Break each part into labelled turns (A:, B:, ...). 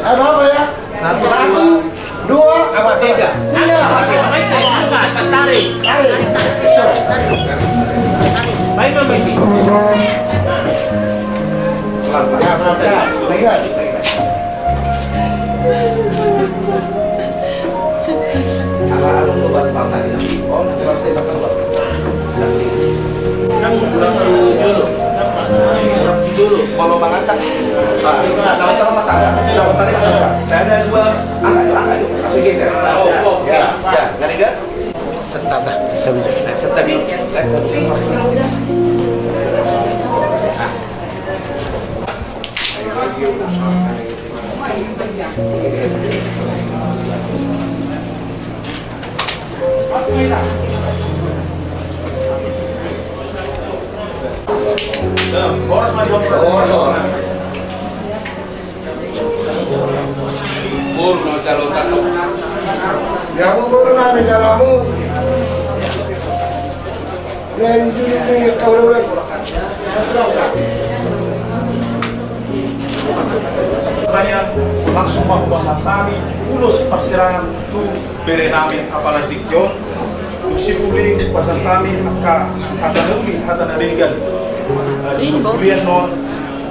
A: Apa ya? Satu, dua, apa tiga? Iya. Tarik. Baik, baik. Pelan. Ala-ala buat partai ini. Oh, saya bakal buat. Kan dulu kalau banget tak kalau mata saya ada dua angkat yuk langsung geser ya nggak enggak setat dah setat Boros mah Purno calon tato. Ya guru nabi jalamu. Dan ini kau udah.
B: Sebenarnya langsung membuat kami ulus persirangan tu berenami kepala dikjo. Usipuling pasal kami kata nuli kata naringan. Kemudian non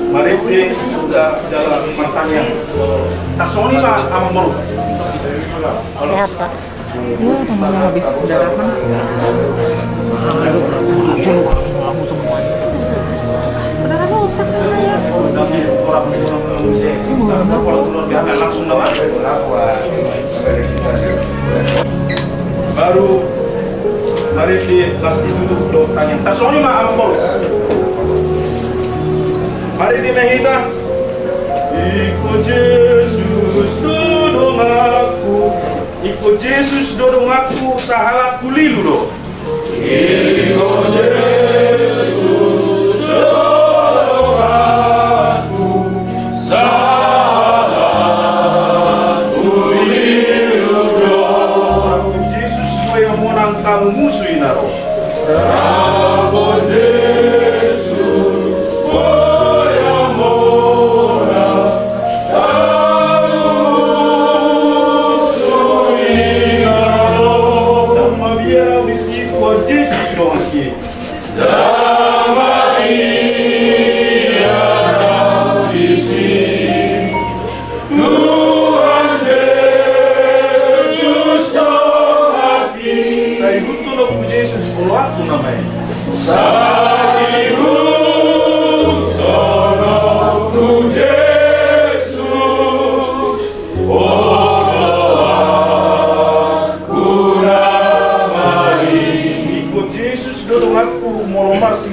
B: Marete sudah jalan sematanya. Tasoni pak ama moru.
C: Sehat pak. Memang habis daratan. Beneran otak saya.
B: Orang musik. Kalau turun dia nggak langsung nama. Baru Marete las duduk do tanya. Tasoni pak ama moru. Mari dinahita. Ikut Yesus dodong aku. Ikut Yesus dodong aku sahala kulilu do. Ikut Yesus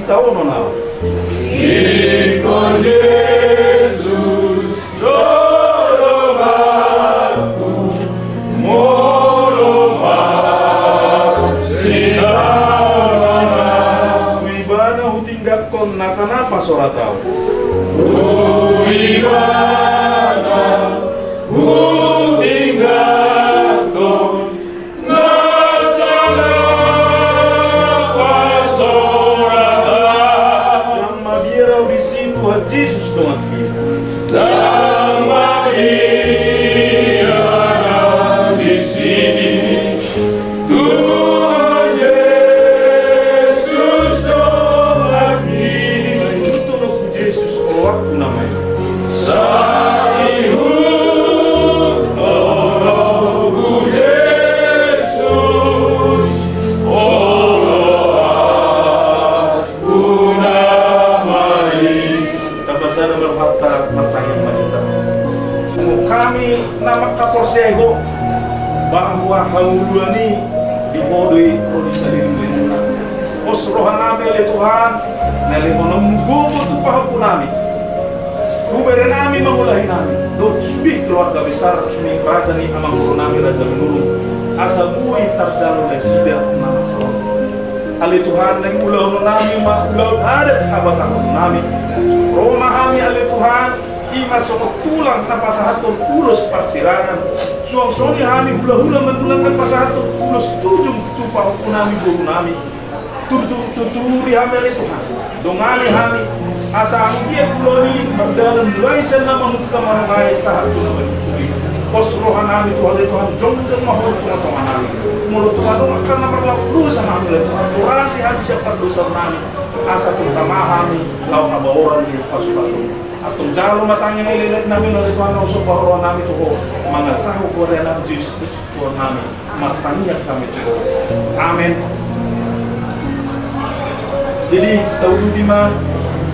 B: tahu nona.
D: Ikon Yesus tolong aku, molong sinarana.
B: Wibana hutindak kon nasana pasora tahu.
D: Wibana hutindak kon nasana pasora tahu.
B: Yang mabirau di situ Yesus doang kita.
D: Dan Maria di sini, Tuhan Yesus doang ini.
B: Saya itu nak Yesus waktu namanya.
D: Saihut Rohku Yesus, Allah aku namai.
B: Dapat saya berkata matanya kita. Kami nama Kapolsego bahwa hauluani dihodoi kondisi diri kita. Osrohan nami oleh Tuhan, nali honong gugu tu pahapun nami. Kubere nami mengulahi nami. Do subih keluarga besar ni raja ni amang guru nami raja menurun. Asa bui terjalur lesida nama salam. Ali Tuhan nang ulau nami ma ulau ada abata nami. Roma kami ali Tuhan ima sokok tulang na pasahaton ulos parsirangan. Suang-suang kami hula-hula menulangkan pasahaton ulos tujung tupa nami guru nami. Tuturi kami ali Tuhan. Dongali kami asa ang iya tuloni magdalan luay sa namang kamarangay sa hato na magtuturi. Posrohan namin Tuhan ali Tuhan jonggan mahal Tuhan namin. Mulut Tuhan doon akan namarlaplu sa kami ali Tuhan. Turasi kami siya pagdusal namin. Asa terutama kami lau kabawaran di pasu-pasu. Atong jalo matang yang ililit namin oleh Tuhan ang suparuan namin tuho. Mga saho ko rin ang Jesus Tuhan namin. Mataniyak kami tuho. Amen. Jadi tahu di mana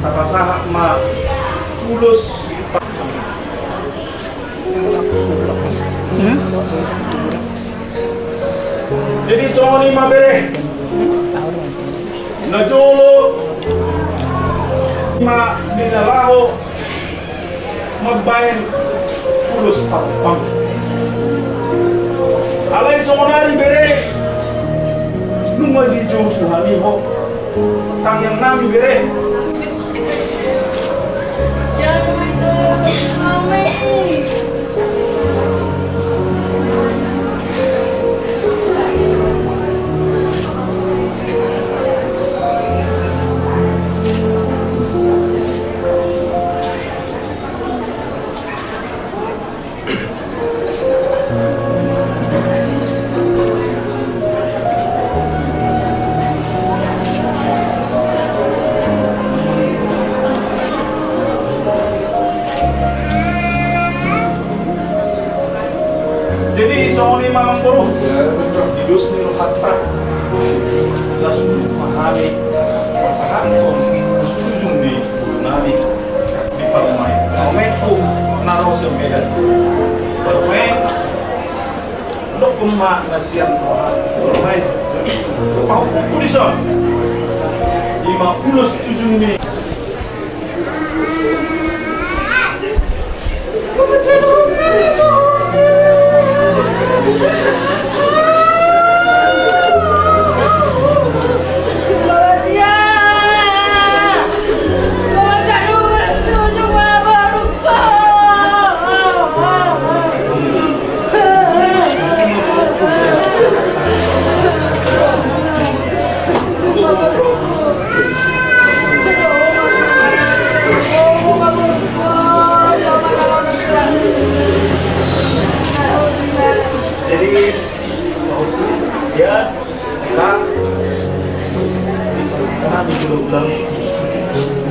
B: takasah ma tulus. Jadi soal ni mabere. Najolo ma dinalaho magbayan pulos papang alay songonari bere nung magijo Tuhan ho tang yang nami bere jadi soalnya mamang puru hidus ni rohata langsung memahami pasangan kong ujung di nari di parumai momentum naro sembilan bermain lo kumma nasian Tuhan bermain pau pulisan 57 ni jadi ya kita kami dulu bilang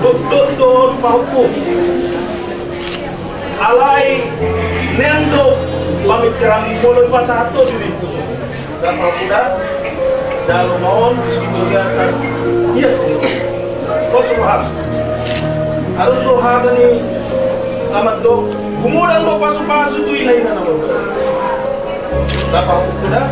B: duk pahuku alai nendo pamikiran mulai pasal satu diri dan pahukuda jalur mohon itu biasa yes Rasulullah harus Tuhan ini amat dok gumulang mo pasu-pasu itu ilahin na naman dapat kuda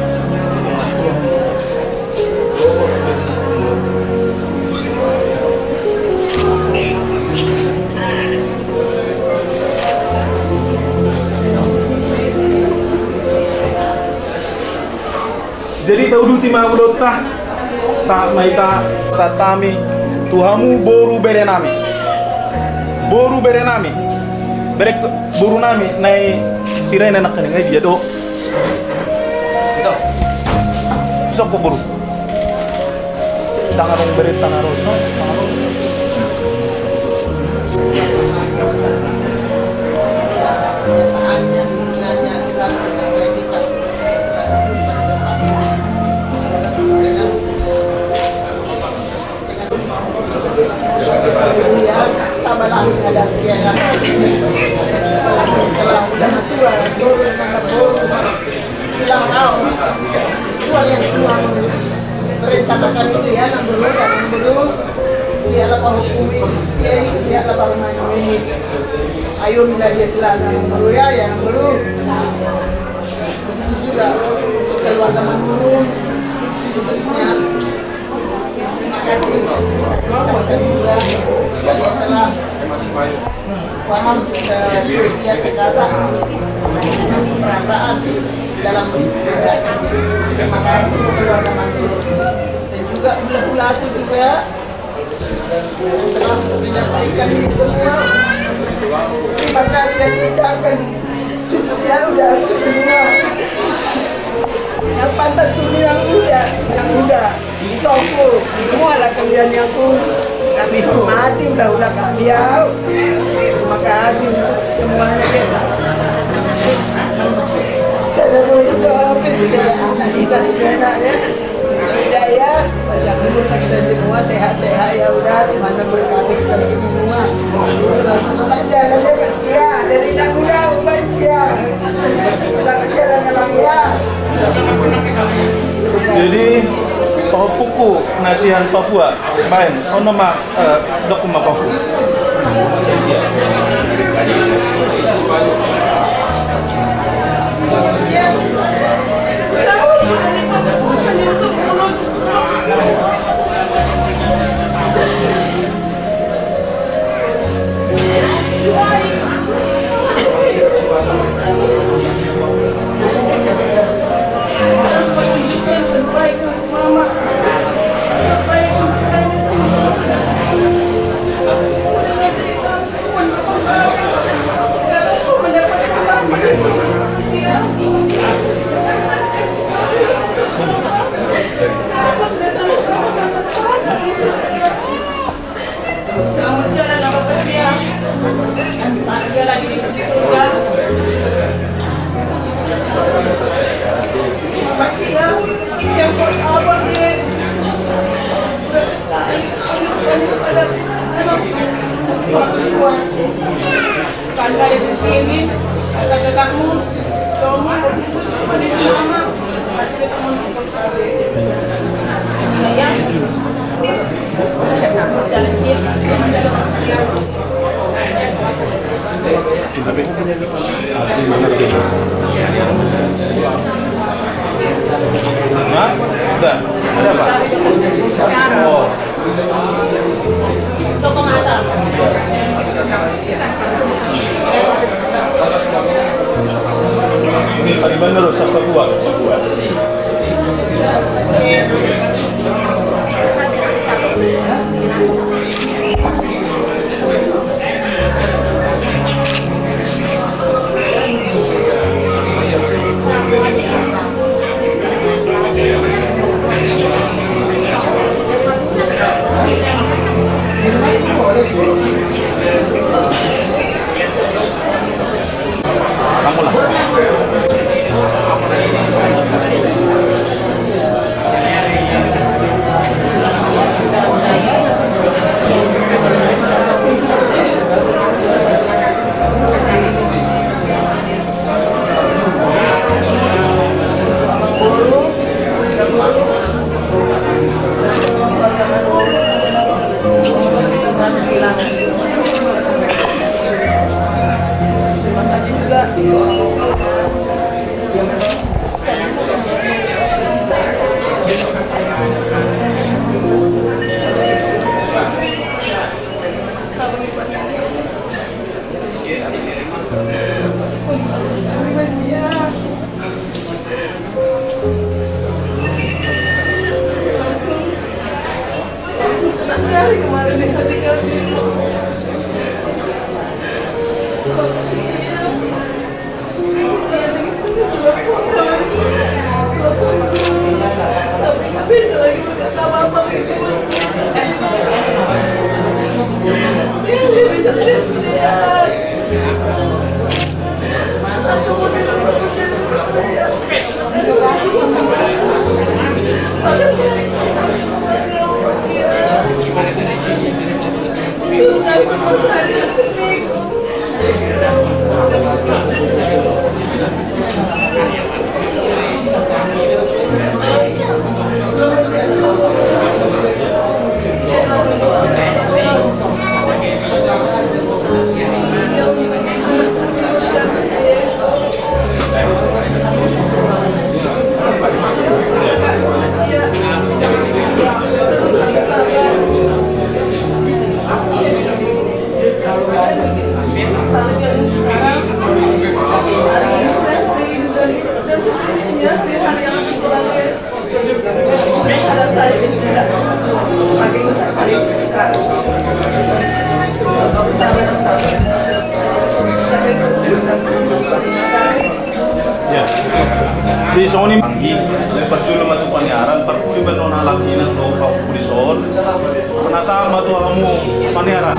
B: Jadi tahu duti mah belotah saat maita saat kami Tuhamu boru berenami. Boru berenami. Berek boru nami nai sirai nak kene ngai dia do.
A: Itu.
B: Sok boru. Tangarong beret tangarong.
E: Rencanakan itu ya, yang dulu dia lapor hukumi, dia lapor ini. Ayo minta dia silakan selalu ya, yang dulu juga keluar teman dulu. Terima kasih. Sampai juga setelah paham dia sekarang perasaan dalam berdasar. Terima kasih keluar teman dulu. Dan juga pula itu juga telah menyampaikan semua. Terima kasih yang dicapkan. Ya udah semua. Yang pantas dulu yang udah. Itu aku. Semua lah kalian yang kami hormati udah kalian. Terima kasih semuanya kita. Saya mau juga habis ya anak kita ya. Hidayah, banyak umur kita semua sehat-sehat ya udah Tuhan berkati kita semua. Terus baca dia kerja dari tahun baca. Sudah kerja dengan ya.
B: Jadi Pahupuku nasihan Papua main ono ma dokuma Papua.
E: Pandai di sini, ada kamu, kamu, mama, masih ketemu
B: Nah, udah, ada apa? Oh.
E: Toko mata.
B: Ini Pak Bandar rusak Papua. Kamu lah.
F: hari kemarin di hati kami. Tapi nggak bisa lagi berkata apa-apa gitu. Dia bisa teriak-teriak. Aku mau teriak-teriak.
B: Ya, di Sony pagi lepas dulu matu paniaran, perkuli benon halaki na to kau kulison, penasa matu kamu paniaran.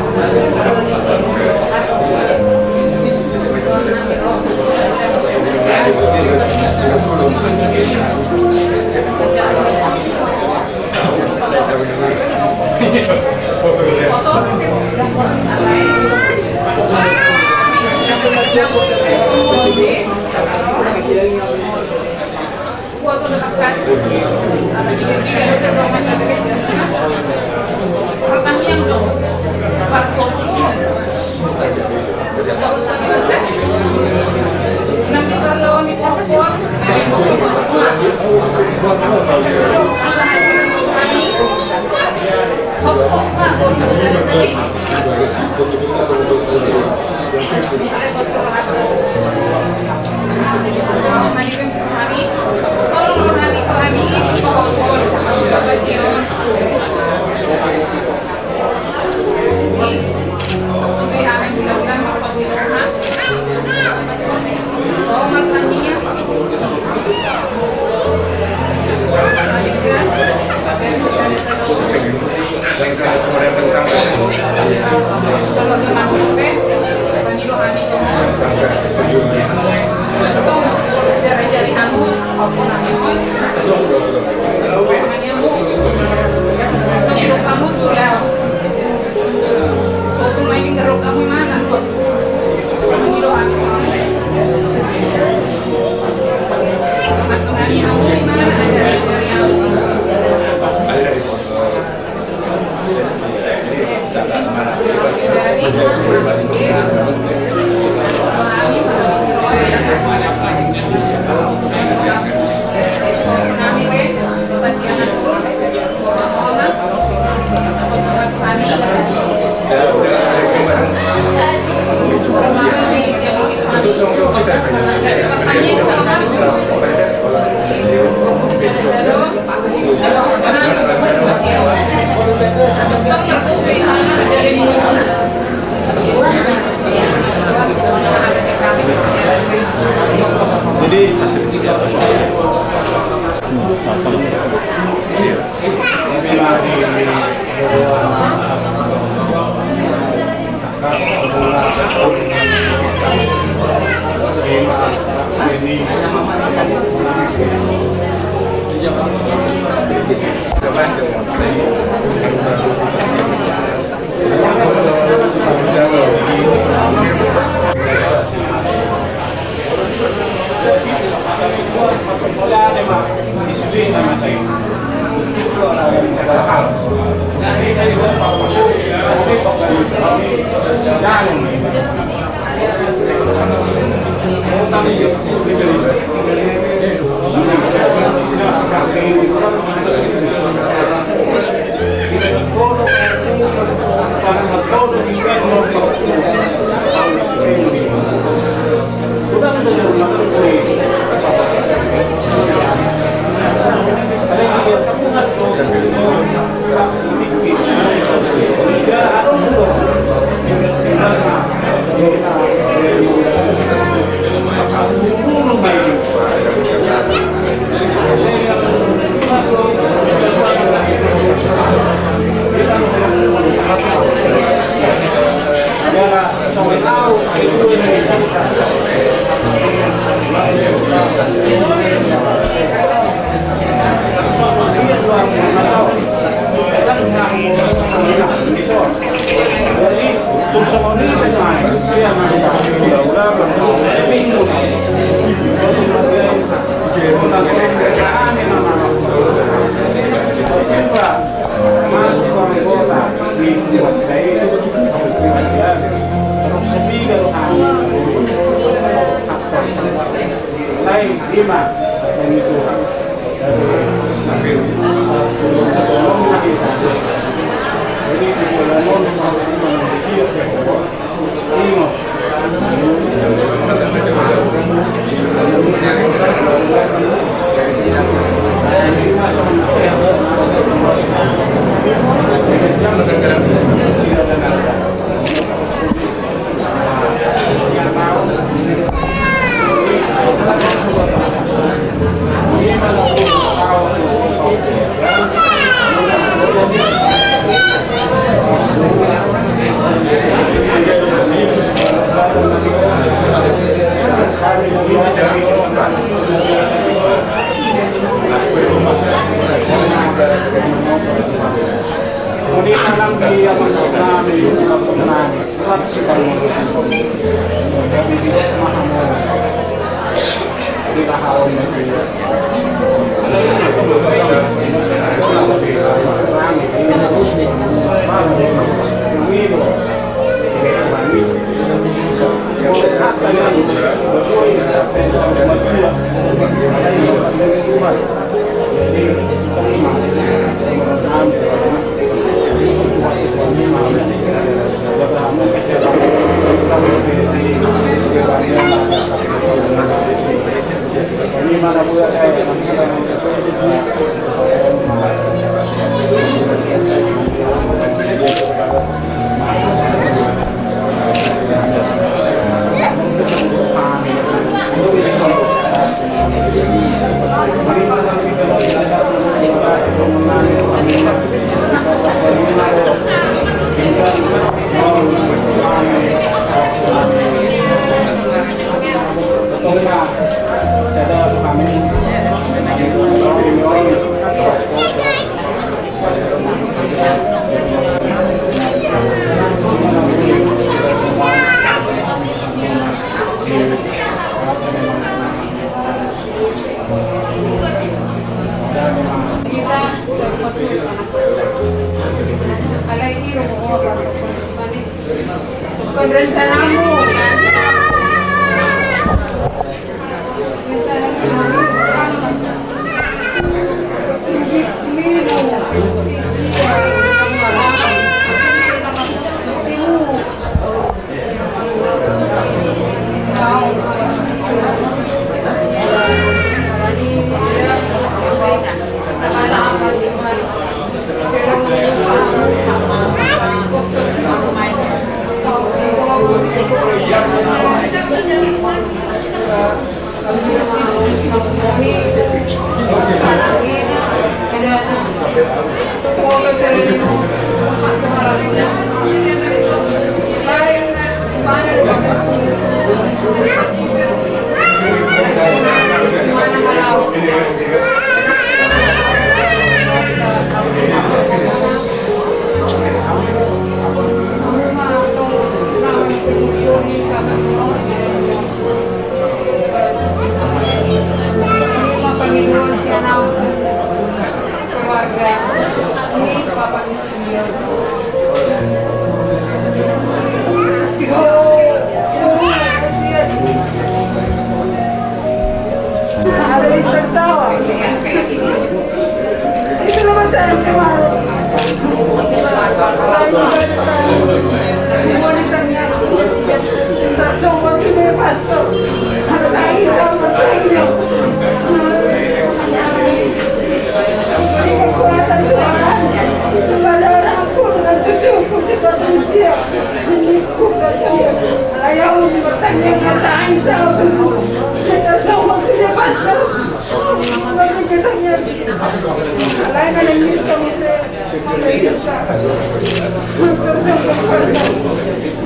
G: Bukan rencanamu.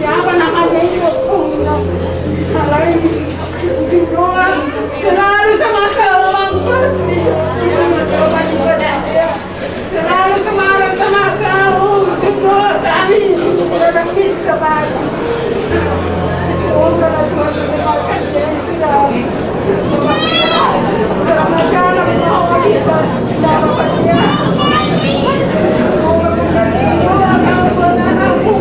G: Ya, bisa mati. Semoga Tuhan mendengarkan jalan kita. Selama jalan bahwa kita tidak bahagia. Semoga Tuhan ampun anakku.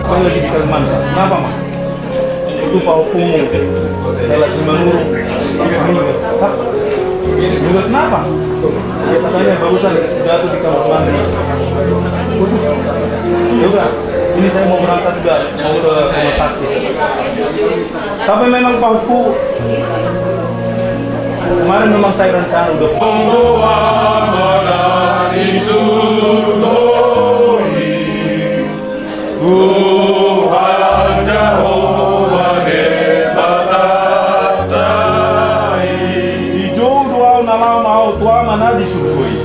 B: Kalau lagi di Kalimantan, kenapa mah? Itu Pak Hukumu, kalau si Manurung, juga kenapa? Dia katanya barusan jatuh di kamar mandi. Juga, ini saya mau berangkat juga, mau ke rumah sakit. Tapi memang Pak Huku, kemarin memang saya rencana udah.
D: Tuhan Jehovah Nebatatai
B: Ijo doa nama mau tua mana disurgoi.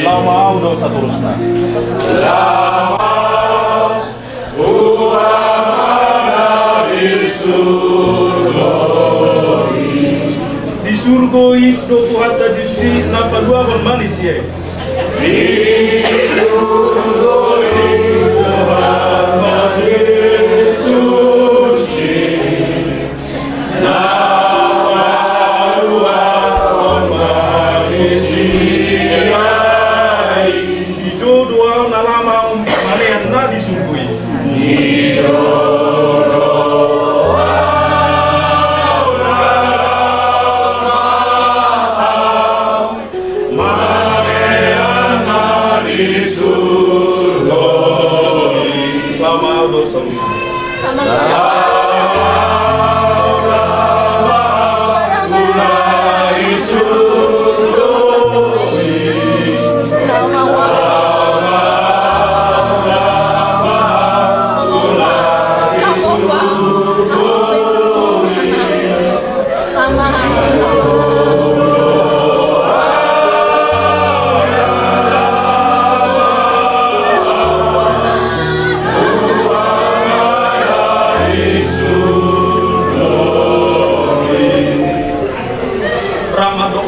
B: Lama udah usah teruskan. Di surgoi do Tuhan dan Yesus napa dua bermanis ya.
D: Di surgoi Tuhan dan Yesus nama dua bermanis
B: Di jodoh nalama mana yang na di surgoi.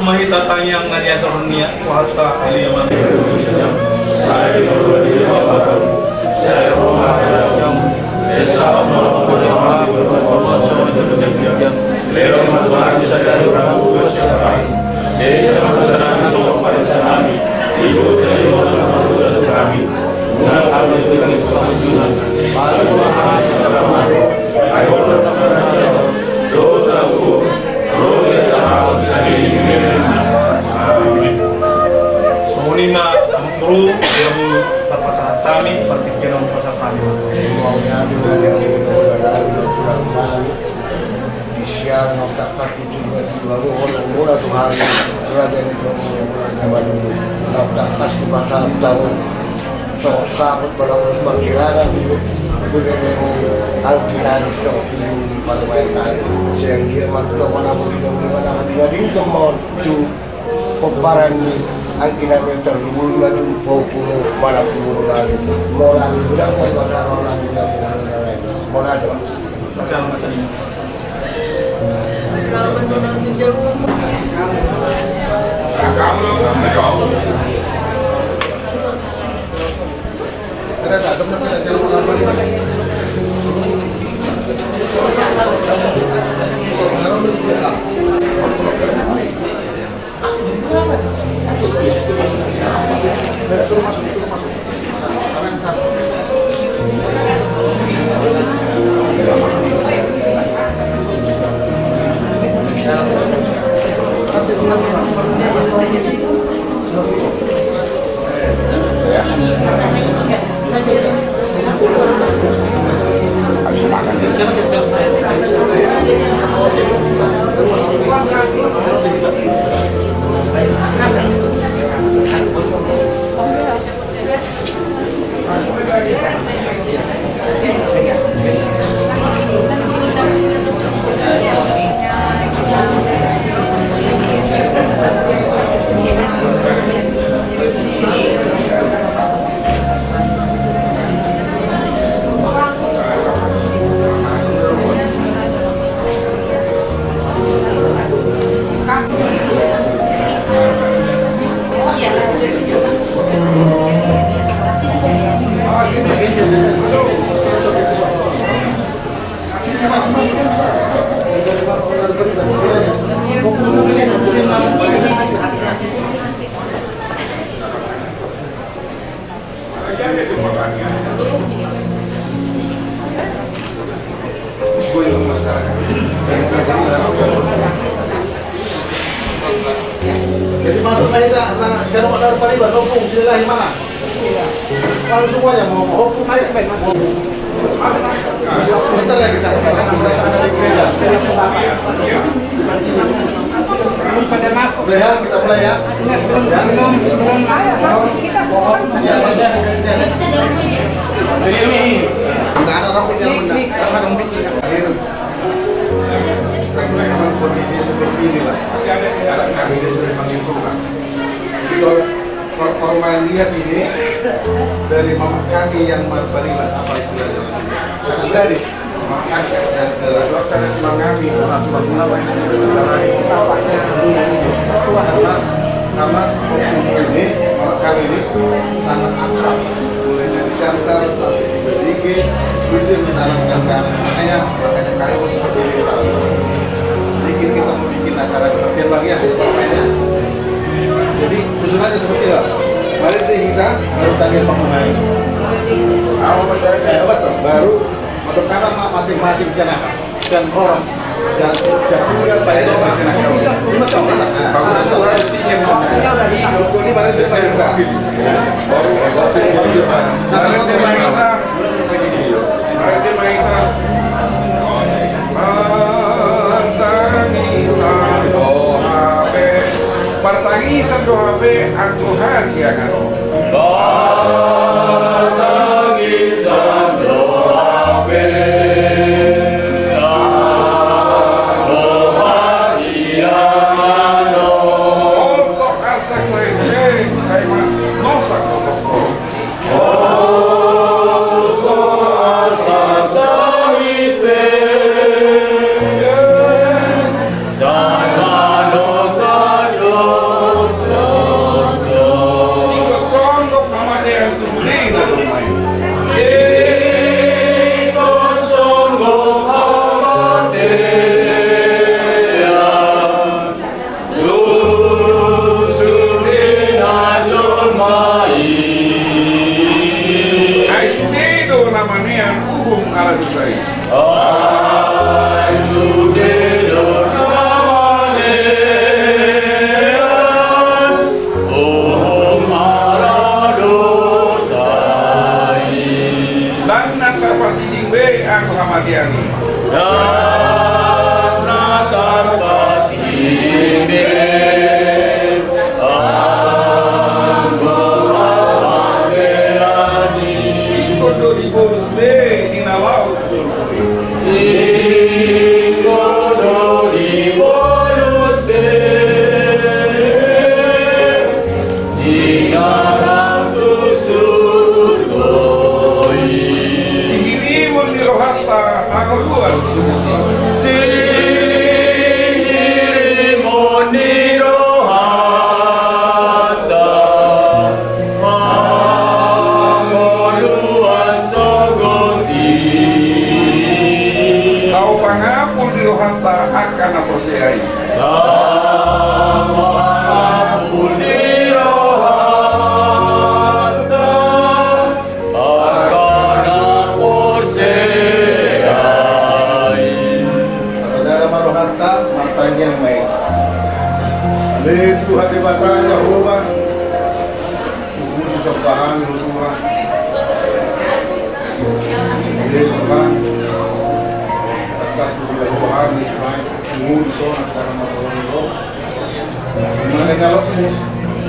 B: Mahita tanyang nanya dunia wahata aliyaman Indonesia.
D: Saya berdoa saya menghadap sesama berdoa lewat Tuhan saya berdoa saya bersama pada kami ibu saya bersama kami bukan hal itu yang kebetulan pada Tuhan sama ayo doaku roh yang sama sekali.
B: Soalnya amru yang terpasang kami pertikiran pasang kami.
H: Maunya juga dia pulang balik di siang nokta kaki juga baru orang mula tuh hari berada di bulan zaman nokta pas di pasar tahun so sahabat barang berkirakan itu begini angkiran so pada banyak kali siang dia mantu mana mau tidak itu mau tu peparan ni angkiran yang terlubur lagi pokoknya mana pun lagi mau lagi sudah mau pasar orang lagi mau ada
B: Macam masa ini.
H: Ya.
A: Jadi masuk aja jangan ada pariban hukum silahkan mana? Kalau semuanya mau hukum aja baik. Bentar ya kita ada di gereja.
E: Pada masuk.
A: Boleh ya kita mulai ya.
E: Belum kita semua.
A: Ini nggak ada orang yang menang. Karena orang akhir. Memang kondisi seperti ini lah. Kami sudah menginfokan. Kalau main lihat ini dari mama kaki yang berbalik apa istilahnya? Dari mama kaki dan selalu mengambil peraturan ulama karena ini mama kaki ini sangat akrab, mulai dari santar, sedikit, itu mendalamkan kami. Makanya kayu seperti ini. Sedikit kita mau bikin acara kebaktian bagian mainnya. Jadi susunannya seperti itu. Mari kita baru tanya pemain. Baru untuk kanan masing-masing sana dan orang dan jatuhkan baik itu ini mana dia baru
B: Partangisan doabe aku hasiakan.
D: Partangisan doabe aku hasiakan.
B: Olsok asak lagi saya nosak dokter.
D: Olsok asak sahibe.
A: Tuhan di batang Jehovah, Tuhan sopahan Tuhan, Tuhan,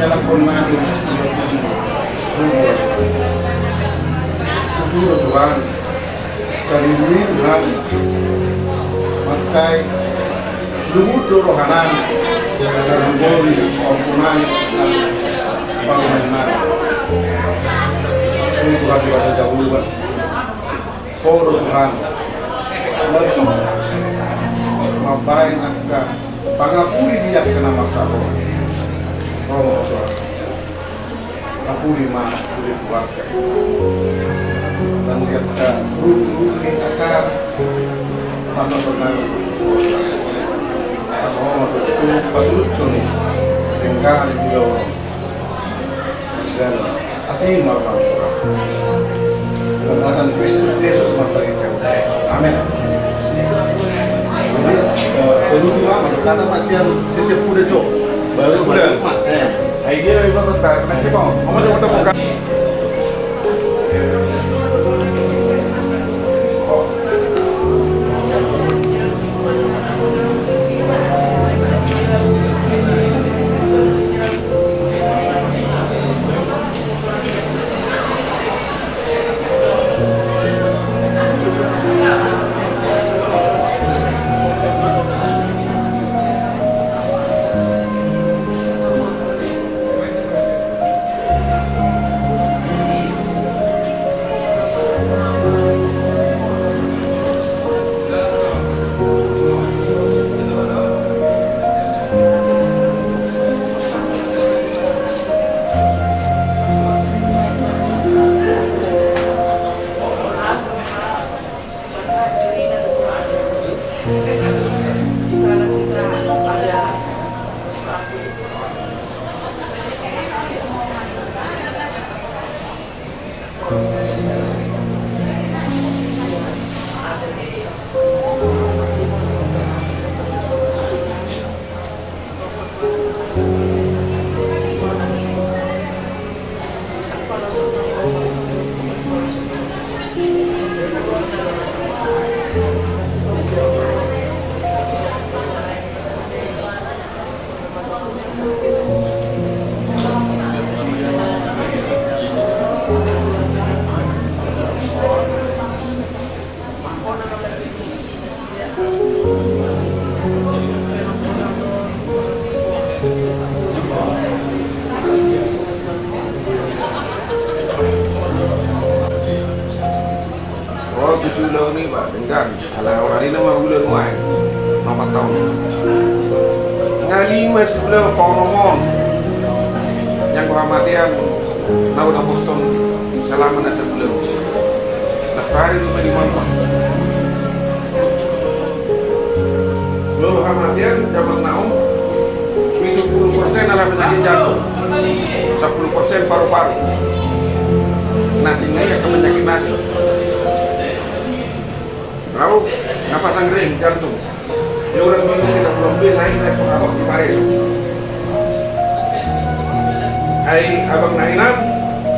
H: dalam konmani sungguh Tuhan dari dunia Tuhan macai lumut rohanan dalam bori komponan dan bangunan ini Tuhan juga ada jauh luar koro Tuhan letup mabain angka pangapuri dia kena masalah romo Tuhan apuri mana apuri keluarga dan lihat rutin acara masa benar romo itu patulucun tinggal di bawah dan asing marah pembahasan Kristus Yesus memberikan amin. Jadi lama karena masih yang sisi udah cok baru udah ayo dia ibu kata nanti mau coba buka Tujuh ni pak, dengan kalau orang ini mah bulan muai, nomor tahun. Ngali mas bulan pawnomon, yang kehormatian, naud apostol selama nanti bulan. Lepas itu di mana? Bulan kehormatian zaman naum, 70% adalah penyakit jantung, 10% paru-paru. Nasinya yang penyakit nasi. Lalu nafas anggering jantung. Dia orang minum kita belum bisa kita pengawal kemarin. Hai abang nainam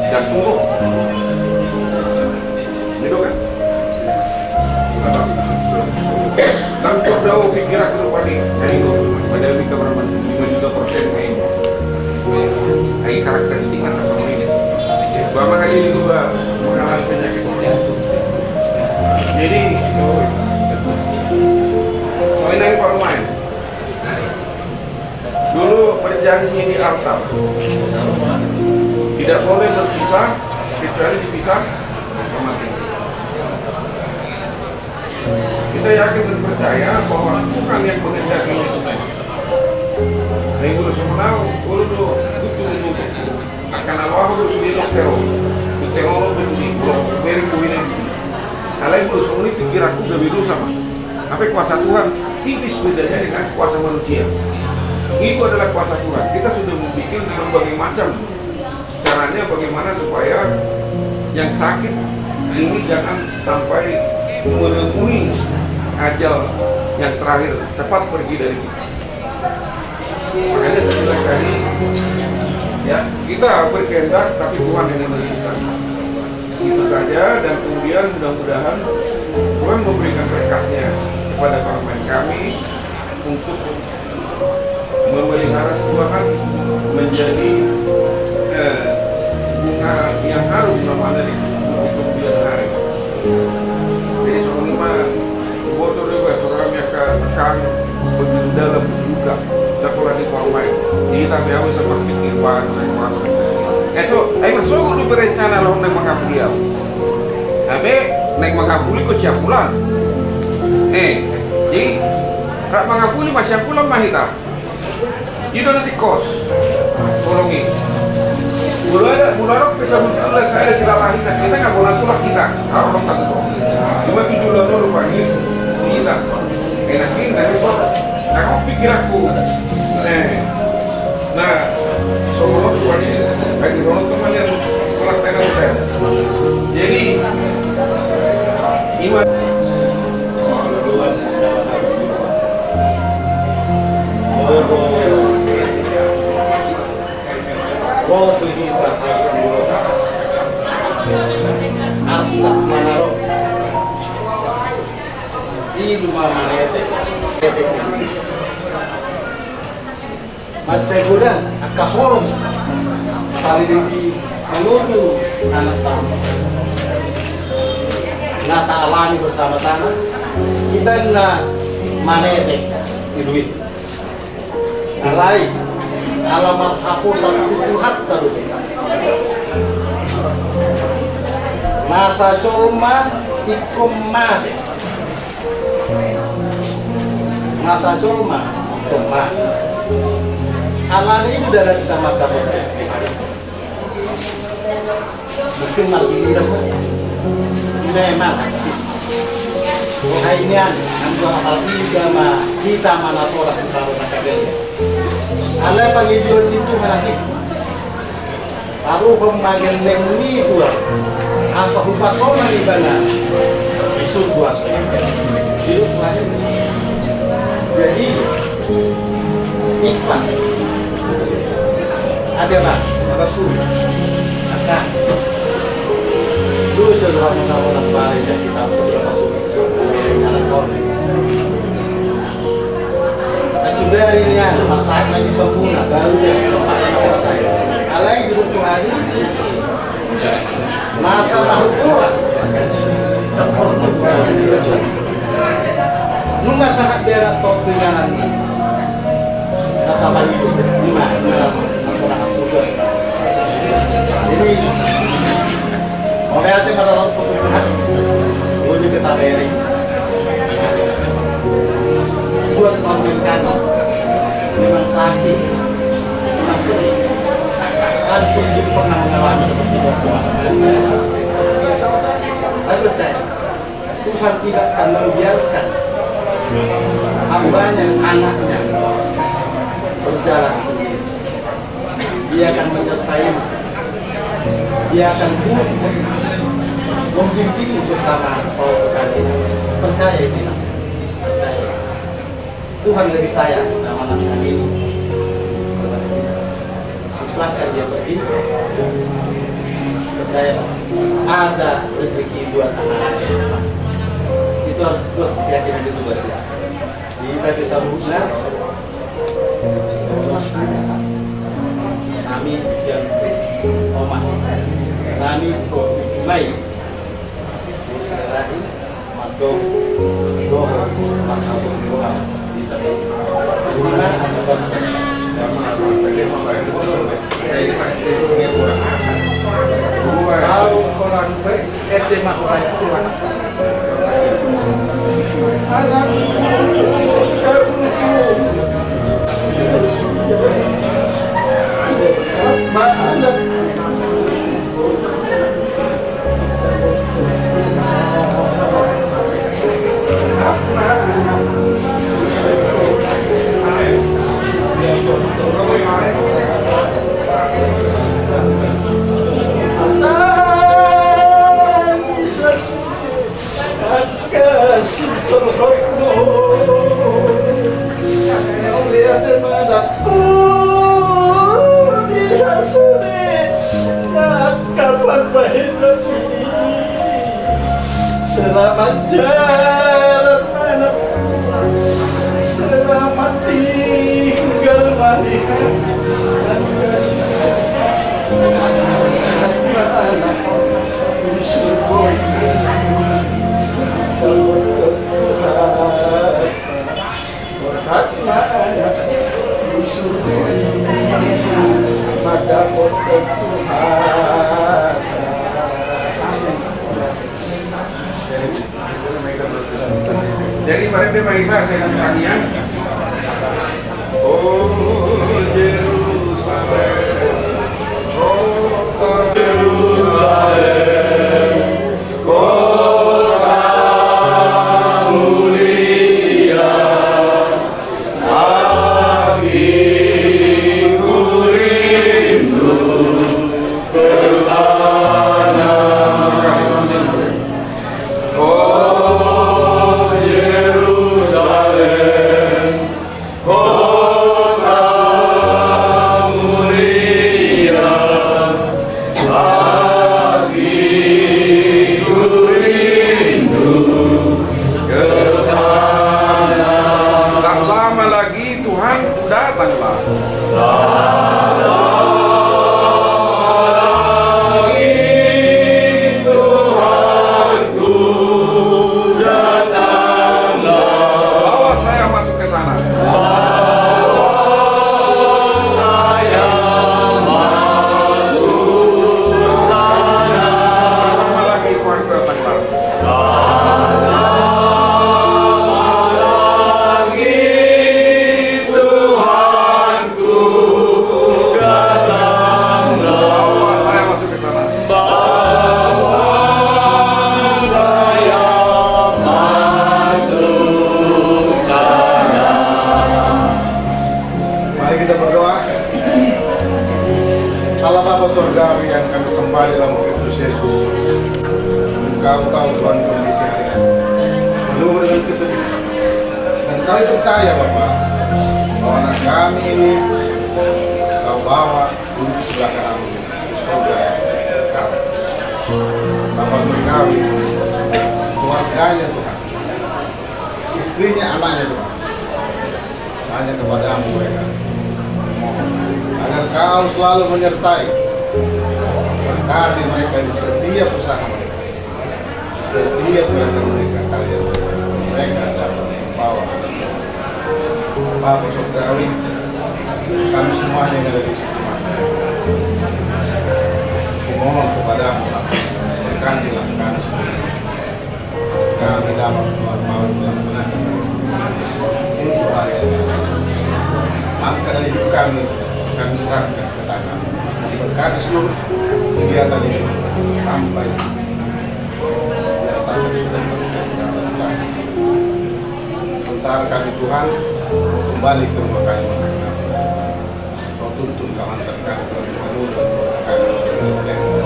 H: jantung. Gitu kan? Tanpa tahu pikiran kedepan ini, hari itu pada kita berapa 5% ini. Hai karakteristik apa ini? Bapak kali ini juga mengalami penyakit jantung. Jadi, main dari Parlemen. Dulu berjanji di altar, tidak boleh berpisah kecuali dipisah mati. Kita yakin dan percaya bahwa Tuhan yang mengendaki ini semua. Nah, ibu sebenarnya, ibu tu akan Allah tu di lokero, di teknologi di pulau beri kuinan. Kalau itu semua ini pikiranku gak biru sama. Tapi kuasa Tuhan tipis bedanya dengan kuasa manusia. Itu adalah kuasa Tuhan. Kita sudah membuat berbagai macam caranya bagaimana supaya yang sakit ini jangan sampai menemui ajal yang terakhir cepat pergi dari kita. Makanya saya bilang tadi, ya kita berkehendak tapi Tuhan yang menentukan. Itu saja, dan kemudian mudah-mudahan Tuhan memberikan berkatnya kepada parlemen kami untuk memelihara Tuhan menjadi
I: yang mengapuli kok siap pulang. Jadi rak mengapuli masih pulang mahita. Itu nanti kos. Tolongi. Mulai bisa muncul saya tidak lagi kita nggak boleh tulak kita. Kalau tak itu. Cuma itu dulu rupanya kita. Enak ini dari kok. Nah kamu pikir aku. Nah, semua rupanya bagi orang teman yang tulak tenan saya. Jadi iman.
H: Arsak manaro di rumah manete macam gudang akahorom sari di menuju anak tamu nata alami bersama-sama kita na manete di duit alai alamat hapusan tuhat terus masa cuma ikumah masa cuma ikumah alani itu dari kita makan mungkin lagi memang kainian antara algama kita mana orang kalau nak kabel ala pengijian itu masih baru pembagian ini itu asal upasona di mana isu dua hidup lahir jadi ikhlas ada lah apa tuh akan dulu jodoh orang baris yang kita sudah masuk anak korban juga hari ini ya masalah lagi pengguna baru ya sempat yang cerai alai duduk tuh hari masa tahu kurang nunggu sangat biar atau tunjangan kata bagi lima masyarakat sudah ini oleh pada waktu pekerjaan boleh kita beri buat pemerintahan memang sakit memang pedih kan tunjuk pernah mengalami seperti itu. Saya percaya Tuhan tidak akan membiarkan hambanya, anaknya berjalan sendiri. Dia akan menyertai, dia akan membimbing bersama para kekasih. Percaya tidak? Percaya. Tuhan lebih sayang sama anak ini. Ikhlaskan dia pergi. Percaya Pak, ada rezeki buat anak-anak. Itu harus buat keyakinan itu buat dia. Kita bisa berusaha. Kami siang Omah, kami mulai Rahim, Madom, Doa, Makhluk Doa di tas ini. Dimana ada kalau orang baik, ente mah orang Tuhan. Anak, kasih
I: Jadi mari dia main bahasa yang kalian. Oh Jerusalem, kota Jerusalem, kota mulia, hatiku rindu ke sana. Oh Yerusalem, kota mulia, hatiku rindu ke sana. Tak lama lagi Tuhan datanglah.
H: Kita berdoa. Allah Bapa Surgawi yang kami sembah dalam Kristus Yesus, Engkau tahu Tuhan kondisi hari ini penuh dengan kesedihan, dan kami percaya Bapa bahwa anak kami ini Kau bawa duduk di sebelah kanan di surga kami. Bapa Surgawi, keluarganya Tuhan, istrinya, anaknya Tuhan, hanya kepadamu mereka agar Kau selalu menyertai, berkati mereka di setiap usaha mereka, setiap mereka karya mereka dapat membawa Bapak Surgawi, kami semuanya yang ada di situ. Kumohon kepadamu, berkatilah kami semua, kami dapat melaksanakan ini sehari ini. Angkat dari hidup kami serahkan ke tangan. Diberkati seluruh kegiatan ini sampai datang dan berpesta. Sementara kami Tuhan kembali ke rumah kami masing-masing. Kau tuntun Kau hantar kami ke rumah kami dengan sense.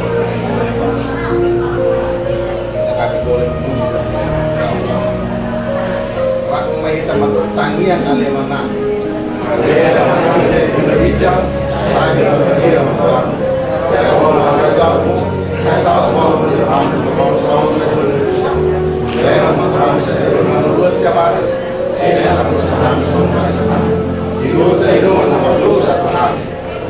H: Kami boleh memuji dan Kau. Rakmai kita bertanggihan kali menang. Dia berbicara, saya berbicara Tuhan. Saya mau mengajarmu, saya selalu mau menjadi mau selalu berbicara. Saya mau kami saya berbuat siapa? Saya sama sama sama. Hidup saya itu menambah dosa Tuhan.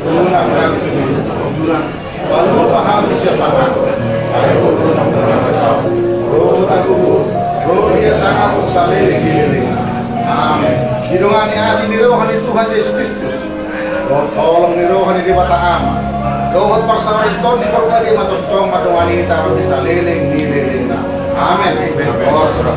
H: Mengenal kami itu tujuan. Lalu memahami siapa aku. Saya perlu mengenal tahu. Roh aku, roh dia sangat saling dikelilingi. Amin. Hidungan asin nirohan di Tuhan Yesus Kristus. Doa tolong nirohan di Bata Ama. Doa persawaran ton di berbagai matutong madu wanita roti saliling nililing na. Amin. Doa surat.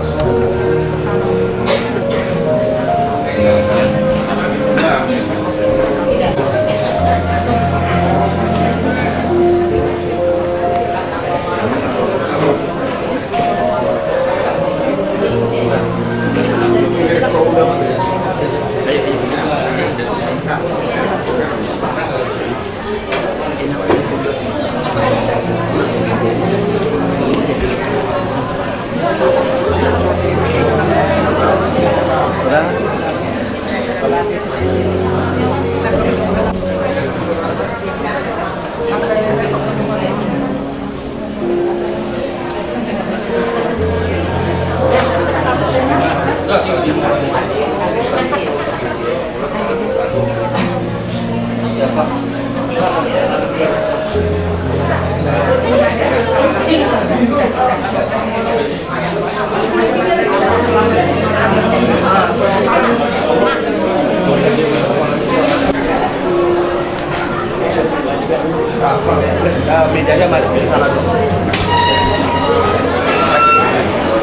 A: Mejanya mari di sana dulu.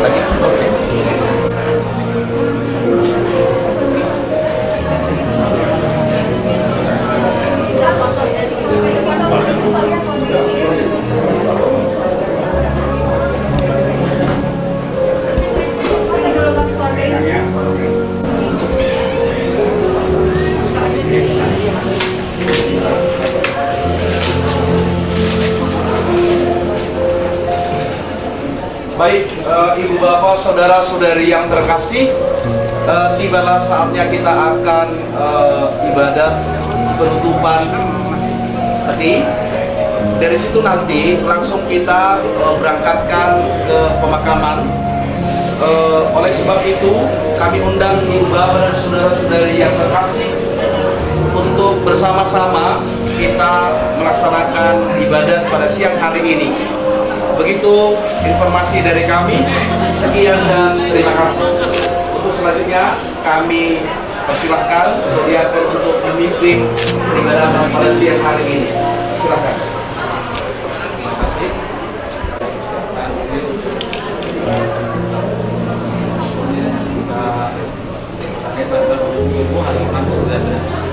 A: Lagi.
J: Bapak saudara-saudari yang terkasih, tibalah saatnya kita akan ibadat penutupan tadi. Dari situ nanti langsung kita berangkatkan ke pemakaman. Oleh sebab itu kami undang ibu bapak dan saudara-saudari yang terkasih untuk bersama-sama kita melaksanakan ibadat pada siang hari ini. Begitu informasi dari kami. Sekian dan terima kasih. Untuk selanjutnya kami persilahkan untuk diatur untuk memimpin ibadah pada siang hari ini. Silakan. Terima kasih. Kita pakai bantuan umum halaman 19.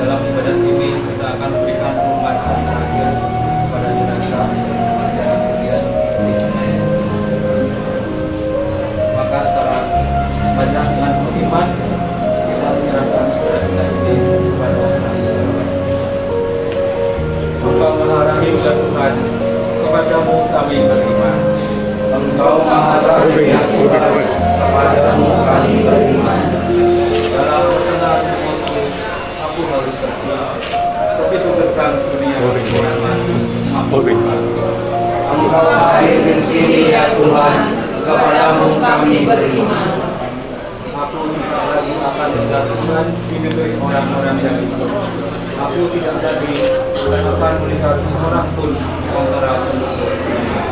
J: Dalam ibadat ini kita akan berikan penghormatan terakhir kepada jenazah dan kemudian maka setelah banyak dengan beriman kita menyerahkan saudara kita ini kepada Allah. Engkau Maha Rahim dan Tuhan, kepadamu kami beriman.
A: Engkau Maha Rahim dan Tuhan, kepadamu kami beriman.
J: Dalam pertengahan umurku, aku harus pergi, tapi tugaskan dunia kekurangan, aku beriman.
A: Engkau hadir di sini ya Tuhan, kepadamu kami beriman.
J: Aku tidak lagi akan menjatuhkan di negeri orang-orang yang hidup. Aku tidak lagi akan melihat seorang pun di antara penduduk dunia.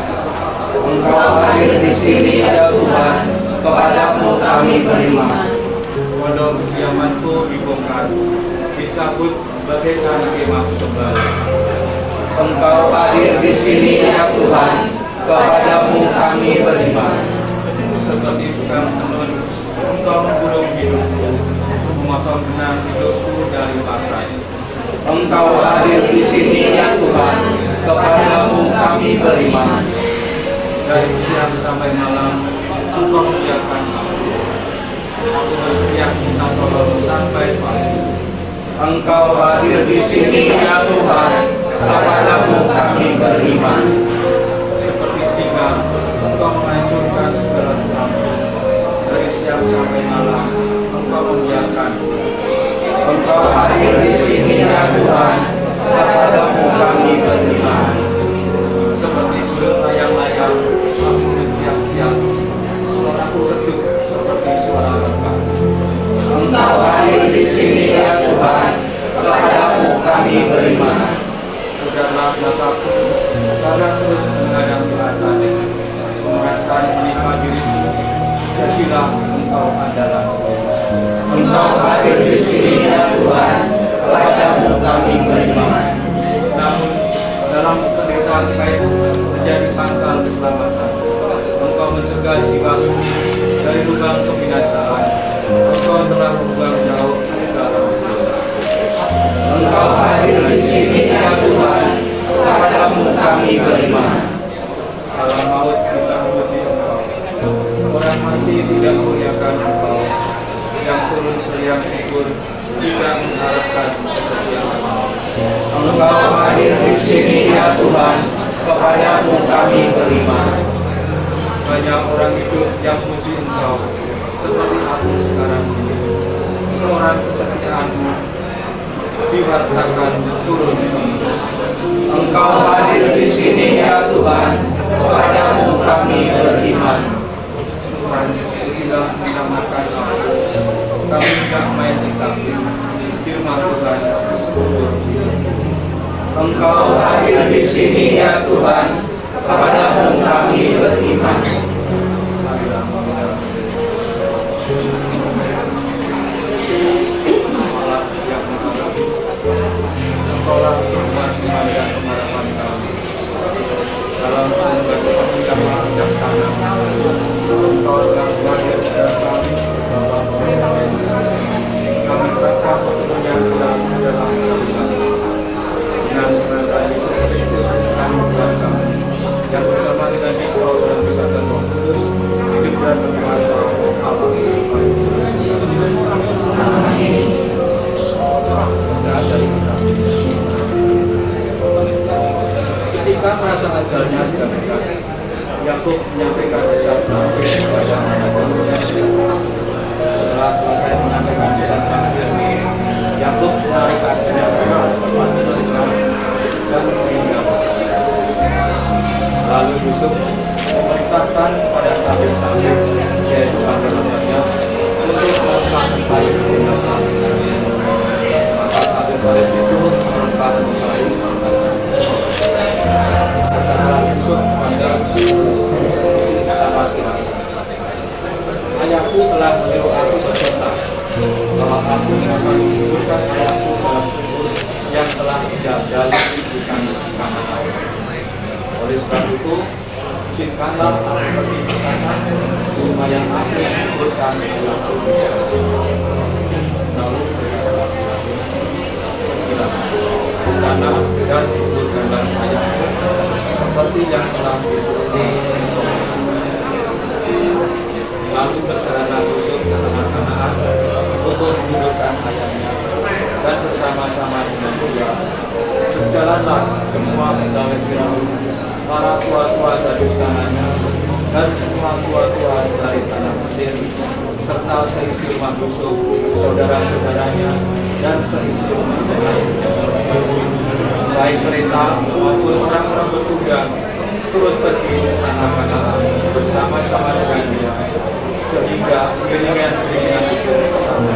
A: Engkau hadir di sini ya Tuhan, kepadamu kami beriman.
J: Pondok kediamanku dibongkar, dicabut bagaikan kemah tebal.
A: Engkau hadir di sini ya Tuhan, kepadamu kami beriman.
J: Seperti tukang tenun, engkau menggulung hidupku, memotong benang hidupku dari pakai.
A: Engkau hadir di sini ya Tuhan, kepadamu kami beriman.
J: Dari siang sampai malam, engkau membiarkan aku. Aku berteriak minta tolong sampai pagi.
A: Engkau hadir di sini ya Tuhan, kepadamu kami beriman.
J: Seperti singa, engkau menghancurkan segala Tuhanmu. Dari siang sampai malam, engkau membiarkan.
A: Engkau hadir di sini ya Tuhan, kepadamu kami beriman.
J: Seperti burung layang-layang, aku bersiap-siap. Suaraku redup seperti suara lekah.
A: Engkau hadir di sini ya Tuhan, kepadamu kami beriman.
J: Udahlah mataku, karena terus menghadap ke atas. Pemerasan menimpa diriku, jadilah engkau andalanku.
A: Engkau hadir di sini ya Tuhan, kepadamu kami beriman.
J: Namun dalam penderitaan kaitku menjadi pangkal keselamatan. Engkau mencegah jiwaku dari lubang kebinasaan. Engkau telah membuang jauh dalam dosa.
A: Engkau hadir di sini ya Tuhan, kepadamu kami beriman.
J: Alam maut kita memuji Engkau. Orang mati tidak memuliakan Engkau. Yang turun teriak kubur tidak mengharapkan kesetiaan.
A: Engkau hadir di sini ya Tuhan, kepadamu kami beriman.
K: banyak orang hidup yang memuji Engkau, seperti aku sekarang ini. Seorang kesetiaan-Mu diwartakan turun.
A: Engkau hadir di sini ya Tuhan, kepadamu kami beriman.
K: Tuhan, berilah menamakan aku. Kami tidak main dicampur. Firman Tuhan sekutur.
A: Engkau hadir di sini ya Tuhan, kepadamu kami beriman.
K: Allah yang Maha Baik, Engkaulah Tuhan iman dan pengharapan kami. Dalam berbagai persidangan bijaksana, Engkau telah mengajarkan kami bahwa kami serahkan sepenuhnya dalam kedalam dengan kerajaan Yesus Kristus kami Tuhan kami, yang bersama dengan Engkau dan bersama Roh Kudus hidup dan berkuasa Allah ketika merasa ajalnya sudah dekat, Yakub menyampaikan pesan terakhir kepada anak-anaknya. Setelah selesai menyampaikan pesan terakhir, Yakub menarik adanya keras tempat mereka dan meninggal. Lalu Yusuf memerintahkan kepada tabib-tabib, yaitu anak-anaknya, untuk melakukan baik peringatan. Maka tabib-tabib itu merentah baik peringatan. Katakanlah Yusuf kepada eksekusi laki-laki. Ayahku telah menyuruh aku berkata bahwa aku akan menguburkan ayahku dalam kubur yang telah dijaga di bukan kanan saya. Oleh sebab itu, izinkanlah aku pergi ke sana supaya aku menguburkan ayahku di sana. Lalu di sana dan kuburkanlah ayahku seperti yang telah disuruh. Lalu berjalanlah Yusuf ke tanah-tanahan untuk menguburkan ayahnya, dan bersama-sama dengan dia berjalanlah semua pegawai Firaun, para tua-tua dari istananya, dan semua tua-tua dari tanah Mesir, serta seisi rumah Yusuf, saudara-saudaranya, dan seisi rumah lainnya. Baik kereta maupun orang-orang berkuda turut pergi ke tanah Kanaan bersama-sama dengan dia, sehingga iringan-iringan itu bersama.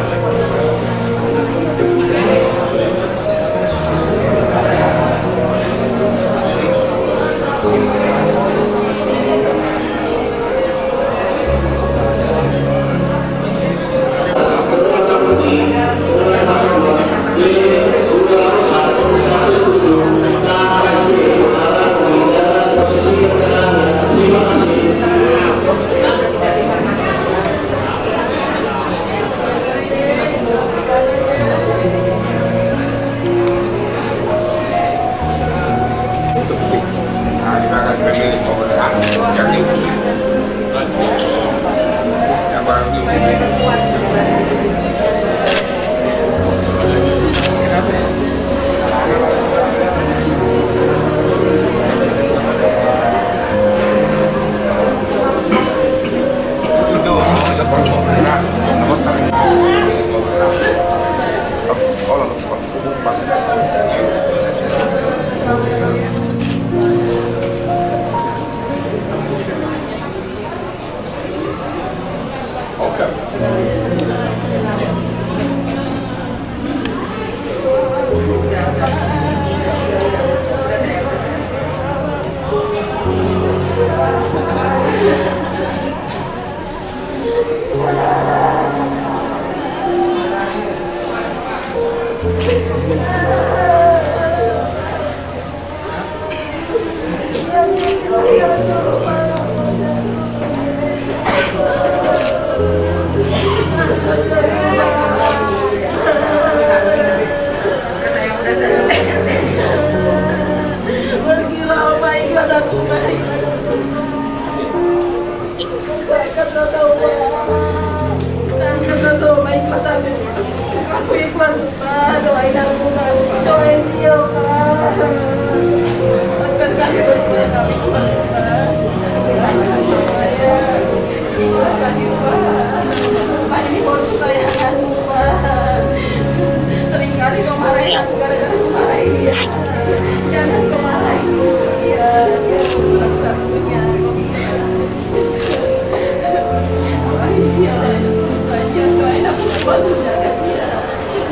F: bantu jaga dia.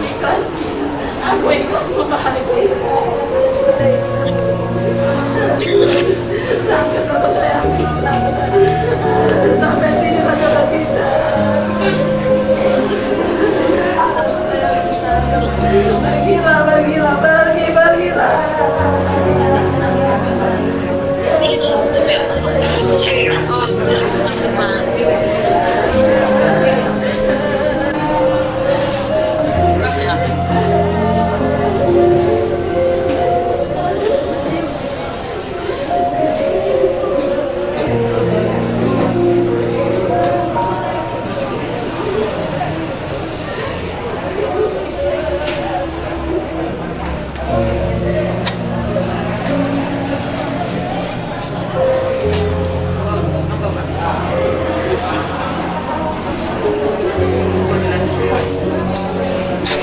F: Ikhlas. Aku ikhlas membahagiakan. Sampai berapa sayang sampai sini saja kita. Pergilah.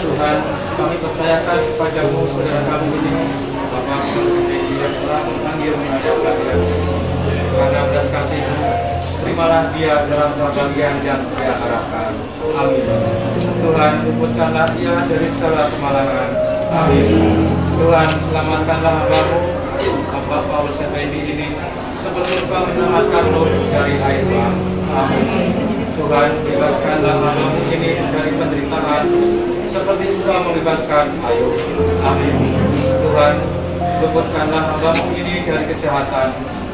K: Tuhan, kami percayakan kepadamu saudara kami ini, Bapak yang telah memanggil menghadap kalian. Karena belas kasih-Mu, terimalah dia dalam bagian yang dia harapkan. Amin. Tuhan, luputkanlah dia dari segala kemalangan. Amin. Tuhan, selamatkanlah hamba-Mu, hamba Paulus Effendi ini, seperti Engkau menyelamatkan Lut dari air bah. Amin. Tuhan, bebaskanlah hamba-Mu ini dari penderitaan, seperti Engkau membebaskan Ayub. Amin. Tuhan, luputkanlah hamba-Mu ini dari kejahatan,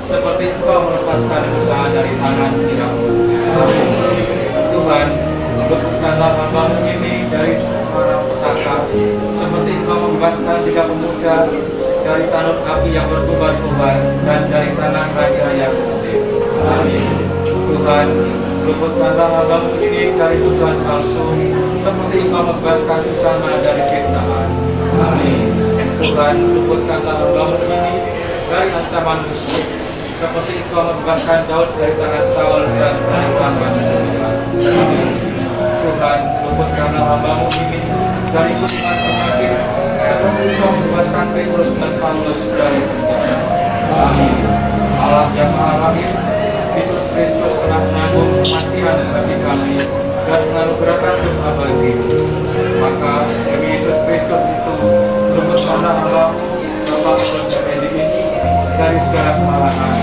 K: seperti Engkau melepaskan dosa dari tangan Firaun. Amin. Tuhan, luputkanlah hamba-Mu ini dari para petaka, seperti Engkau membebaskan 3 pemuda dari tanur api yang berkobar-kobar dan dari tanah raja yang tertib. Amin. Tuhan, luputkanlah hamba-Mu ini dari tuduhan palsu, seperti Engkau membebaskan Susana dari fitnahan. Amin. Tuhan, luputkanlah hamba-Mu ini dari ancaman musuh, seperti Engkau membebaskan Daud dari tangan Saul dan dari tangan Saul. Amin. Tuhan, luputkanlah hamba-Mu ini dari kutukan penyakit, seperti Engkau membebaskan Petrus dan Paulus dari penjara. Amin. Allah yang Maha Rahim, Yesus Kristus telah menanggung kematian bagi kami dan menganugerahkan hidup abadi. Maka demi Yesus Kristus itu, luputkanlah hamba-Mu Bapak Paulus Effendi ini dari segala kemalahan,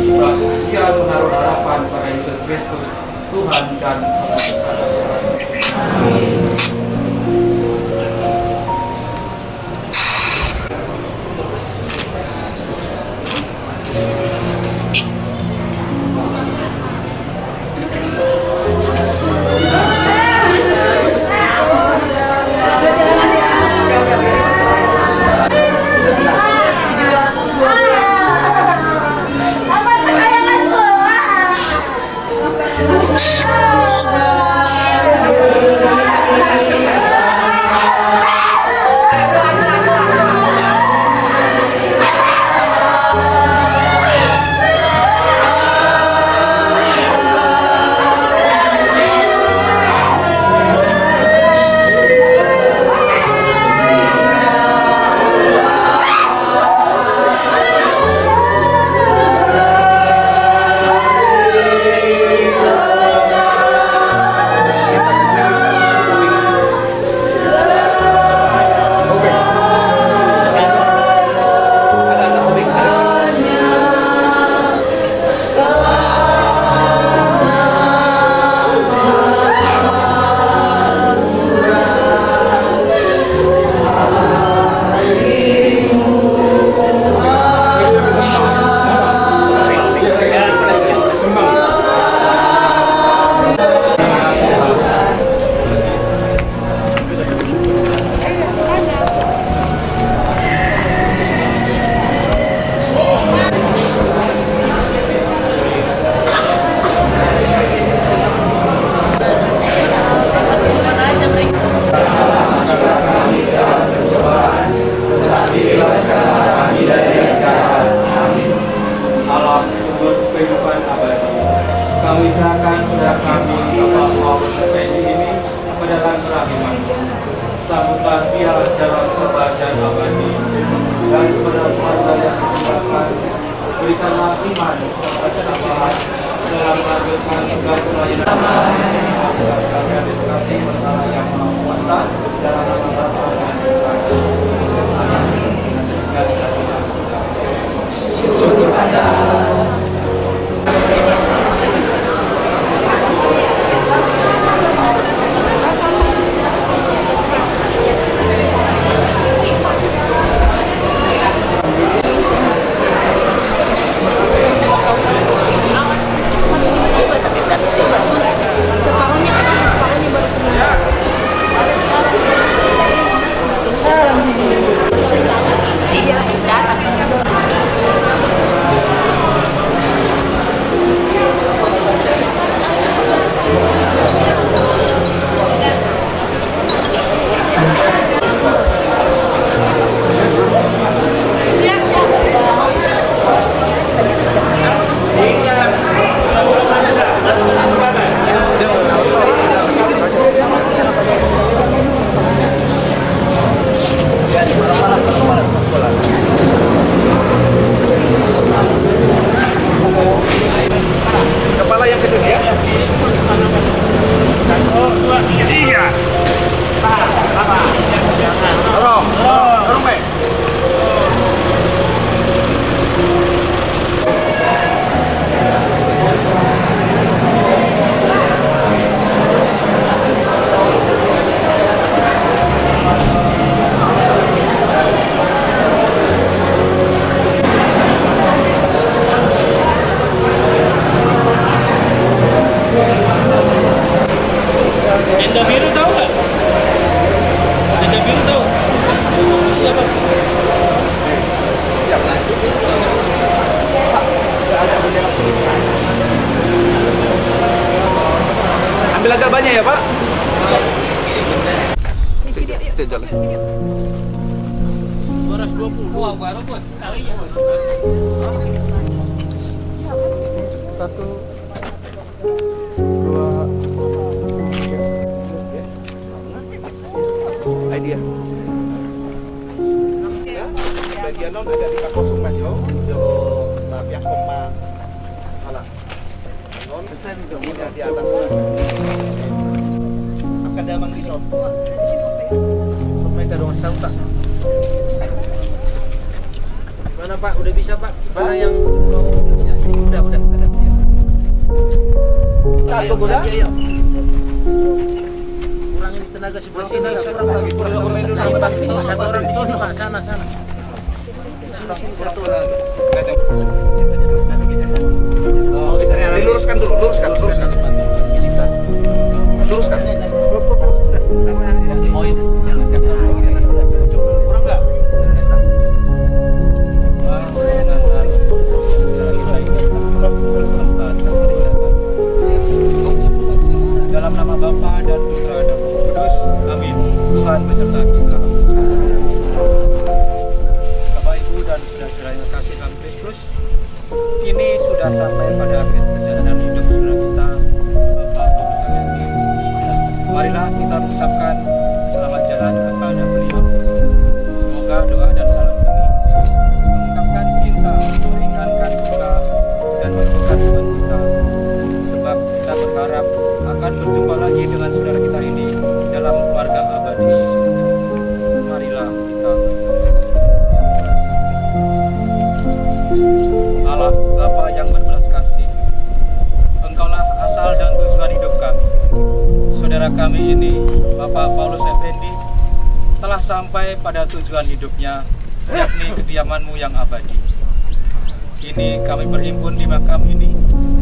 K: sebab Dia menaruh harapan pada Yesus Kristus, Tuhan dan Amin. Berikanlah iman serta ketabahan dalam melanjutkan segala pelayanan. Sekalian diberkati
A: ya Pak. Tidak jalan.
K: 220. Wah, baru pun.
H: Satu, dua,
A: Idea. Ya, bagian non ada di kosong majo, jo nabiak koma. Alah. Non ini di atas. Akan damang di son.
K: Sampai ke rumah sakit tak? Mana Pak? Udah bisa Pak? Mana yang mau? Udah ada.
A: Tato udah?
K: Kurangin tenaga sebelah sini. Kurang lagi. Satu orang di sini Pak. Sana. Sini satu lagi.
A: Diluruskan dulu, luruskan.
K: Oh ini. Kurang nggak? Dalam nama Bapa dan Putra dan Roh Kudus, amin. Tuhan beserta kita. Bapak Ibu dan saudara-saudara yang kasih dalam Kristus, ini sudah sampai pada akhir perjalanan hidup saudara kita, Bapak Paulus Effendi. Marilah kita mengucapkan selamat jalan kepada beliau. Semoga doa dan salam ini mengungkapkan cinta, meringankan duka, dan menentukan iman kita. Sebab kita berharap akan berjumpa lagi dengan saudara kita ini dalam keluarga abadi di surga. Marilah kita. Allah Bapa yang berbelas kasih, Engkaulah asal dan tujuan hidup kami. Saudara kami ini, Bapak Paulus Effendi, telah sampai pada tujuan hidupnya, yakni kediaman-Mu yang abadi. Ini kami berhimpun di makam ini,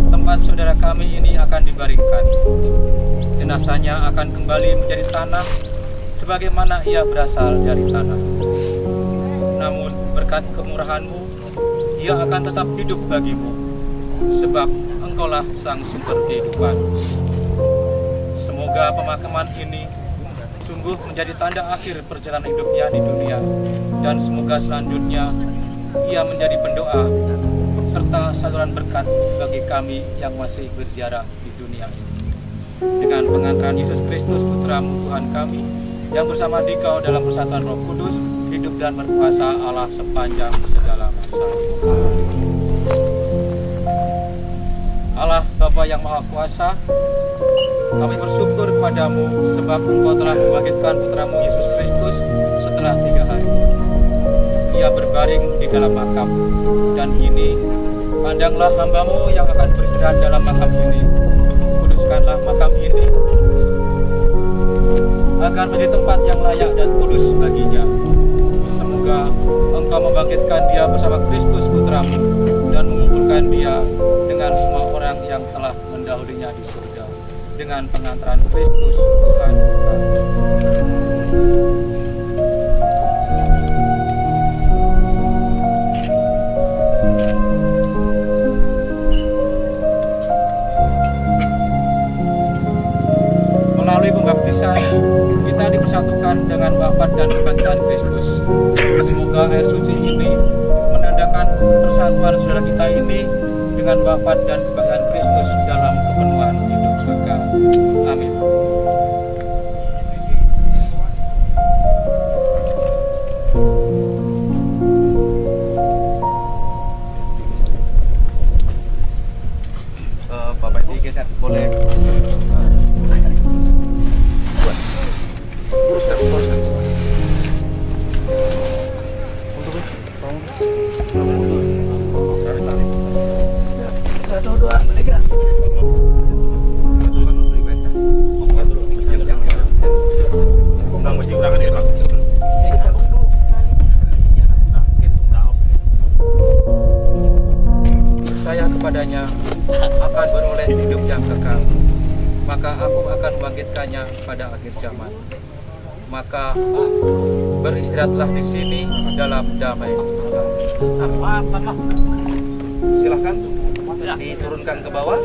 K: tempat saudara kami ini akan dibaringkan. Jenazahnya akan kembali menjadi tanah, sebagaimana ia berasal dari tanah. Namun berkat kemurahan-Mu, ia akan tetap hidup bagimu, sebab Engkaulah sang sumber kehidupan. Semoga pemakaman ini sungguh menjadi tanda akhir perjalanan hidupnya di dunia, dan semoga selanjutnya ia menjadi pendoa serta saluran berkat bagi kami yang masih berziarah di dunia ini. Dengan pengantaran Yesus Kristus Putra-Mu Tuhan kami, yang bersama Dikau dalam persatuan Roh Kudus, hidup dan berkuasa Allah sepanjang segala masa. Allah Bapa yang Maha Kuasa, kami bersyukur kepadamu sebab Engkau telah membangkitkan Putra-Mu Yesus Kristus setelah 3 hari. Ia berbaring di dalam makam, dan kini pandanglah hamba-Mu yang akan beristirahat dalam makam ini. Kuduskanlah makam ini agar menjadi tempat yang layak dan kudus baginya. Semoga Engkau membangkitkan dia bersama Kristus Putra-Mu dan mengumpulkan dia dengan semua orang yang telah mendahulunya di surga dengan pengantaran Kristus Tuhan kami. Melalui pembaptisan, kita dipersatukan dengan wafat dan kebangkitan Kristus. Semoga air suci ini menandakan persatuan saudara kita ini dengan wafat dan kebangkitan Kristus dalam kepenuhan hidup kekal. Amin. Bapak Ibu geser boleh. Percaya kepadanya akan beroleh hidup yang kekal, maka aku akan membangkitkannya pada akhir zaman. Maka beristirahatlah di sini dalam damai.
A: Silahkan diturunkan ke bawah.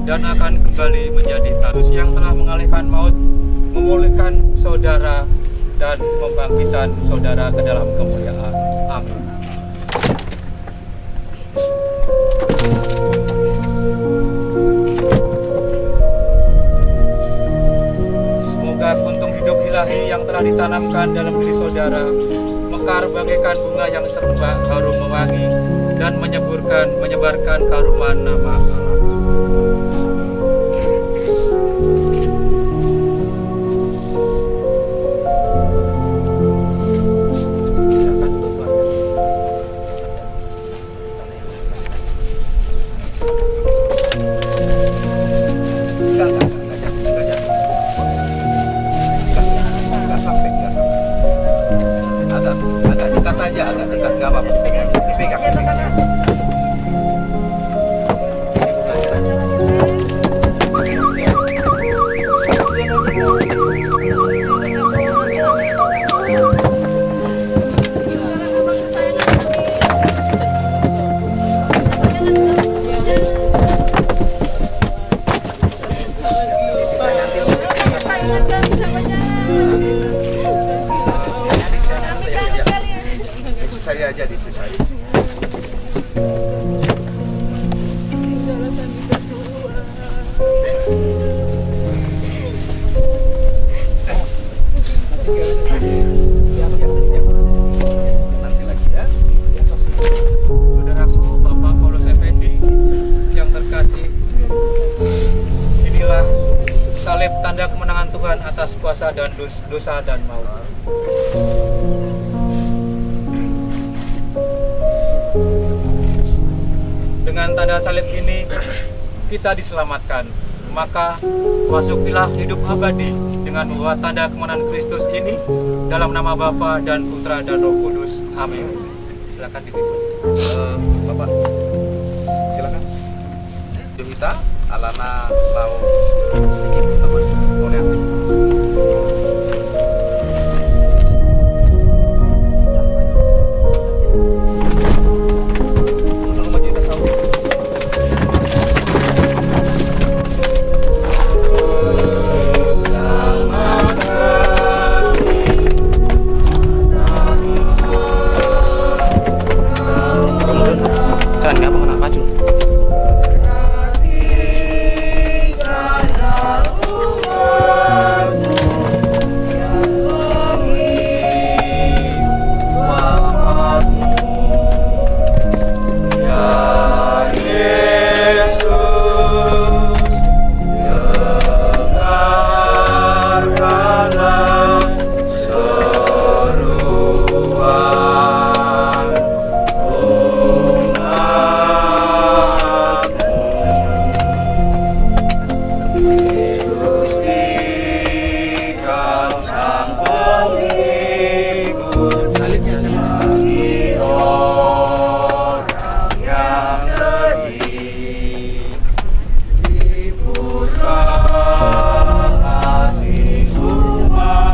K: dan akan kembali menjadi Kristus yang telah mengalihkan maut, memulihkan saudara dan membangkitkan saudara ke dalam kemuliaan. Amin. Semoga kuntum hidup ilahi yang telah ditanamkan dalam diri saudara mekar bagaikan bunga yang serbak harum mewangi dan menyebarkan keharuman nama Allah.
A: Agak dekat, nggak apa-apa. Dipegang. Saya aja di sisi saya. Nanti lagi ya.
K: Saudaraku, Bapak Paulus Effendi yang terkasih, inilah salib tanda kemenangan Tuhan atas kuasa dan dosa dan maut. Dengan tanda salib ini kita diselamatkan, maka masukilah hidup abadi dengan membawa tanda kemenangan Kristus ini dalam nama Bapa dan Putra dan Roh Kudus. Amin. Silakan ditutup.
A: Bapak, silakan. Juhita, Alana, Lau, boleh.
L: Hatiku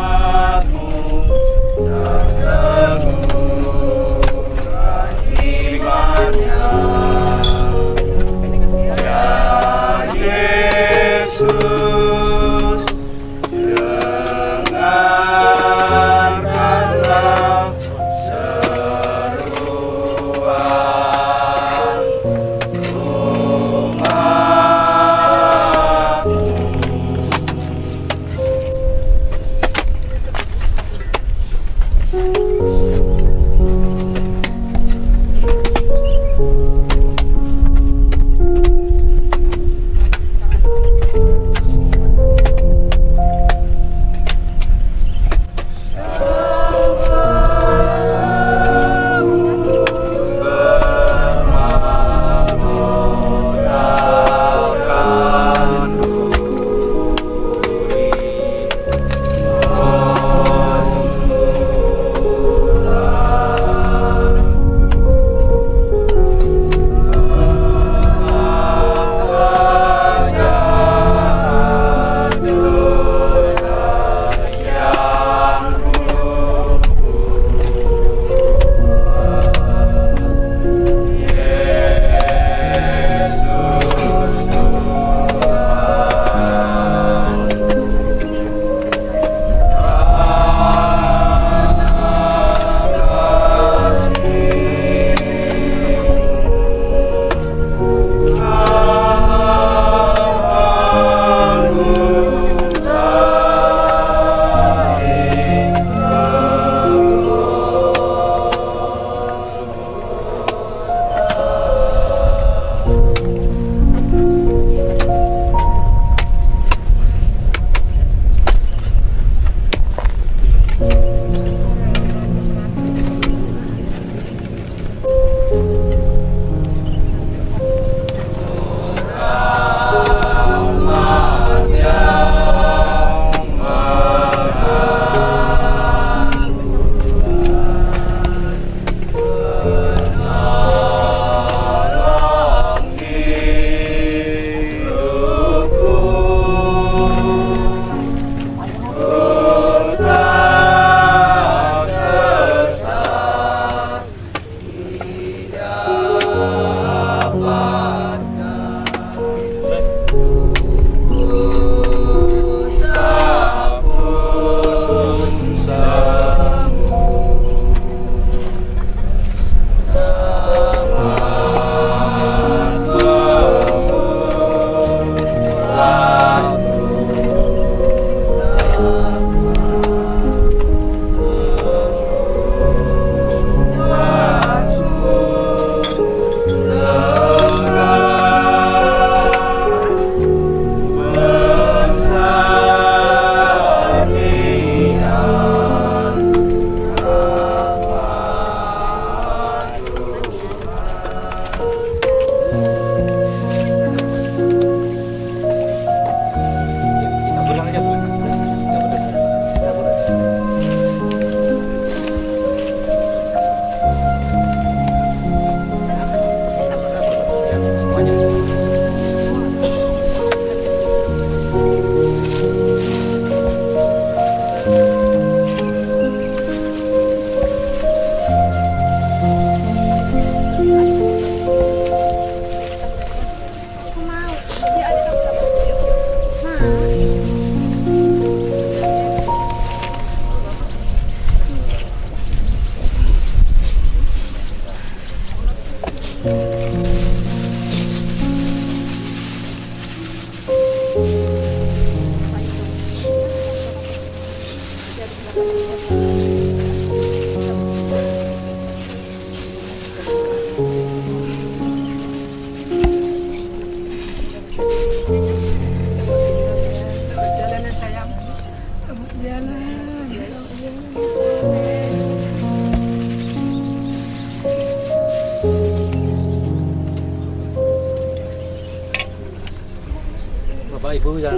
K: Bapak Ibu yang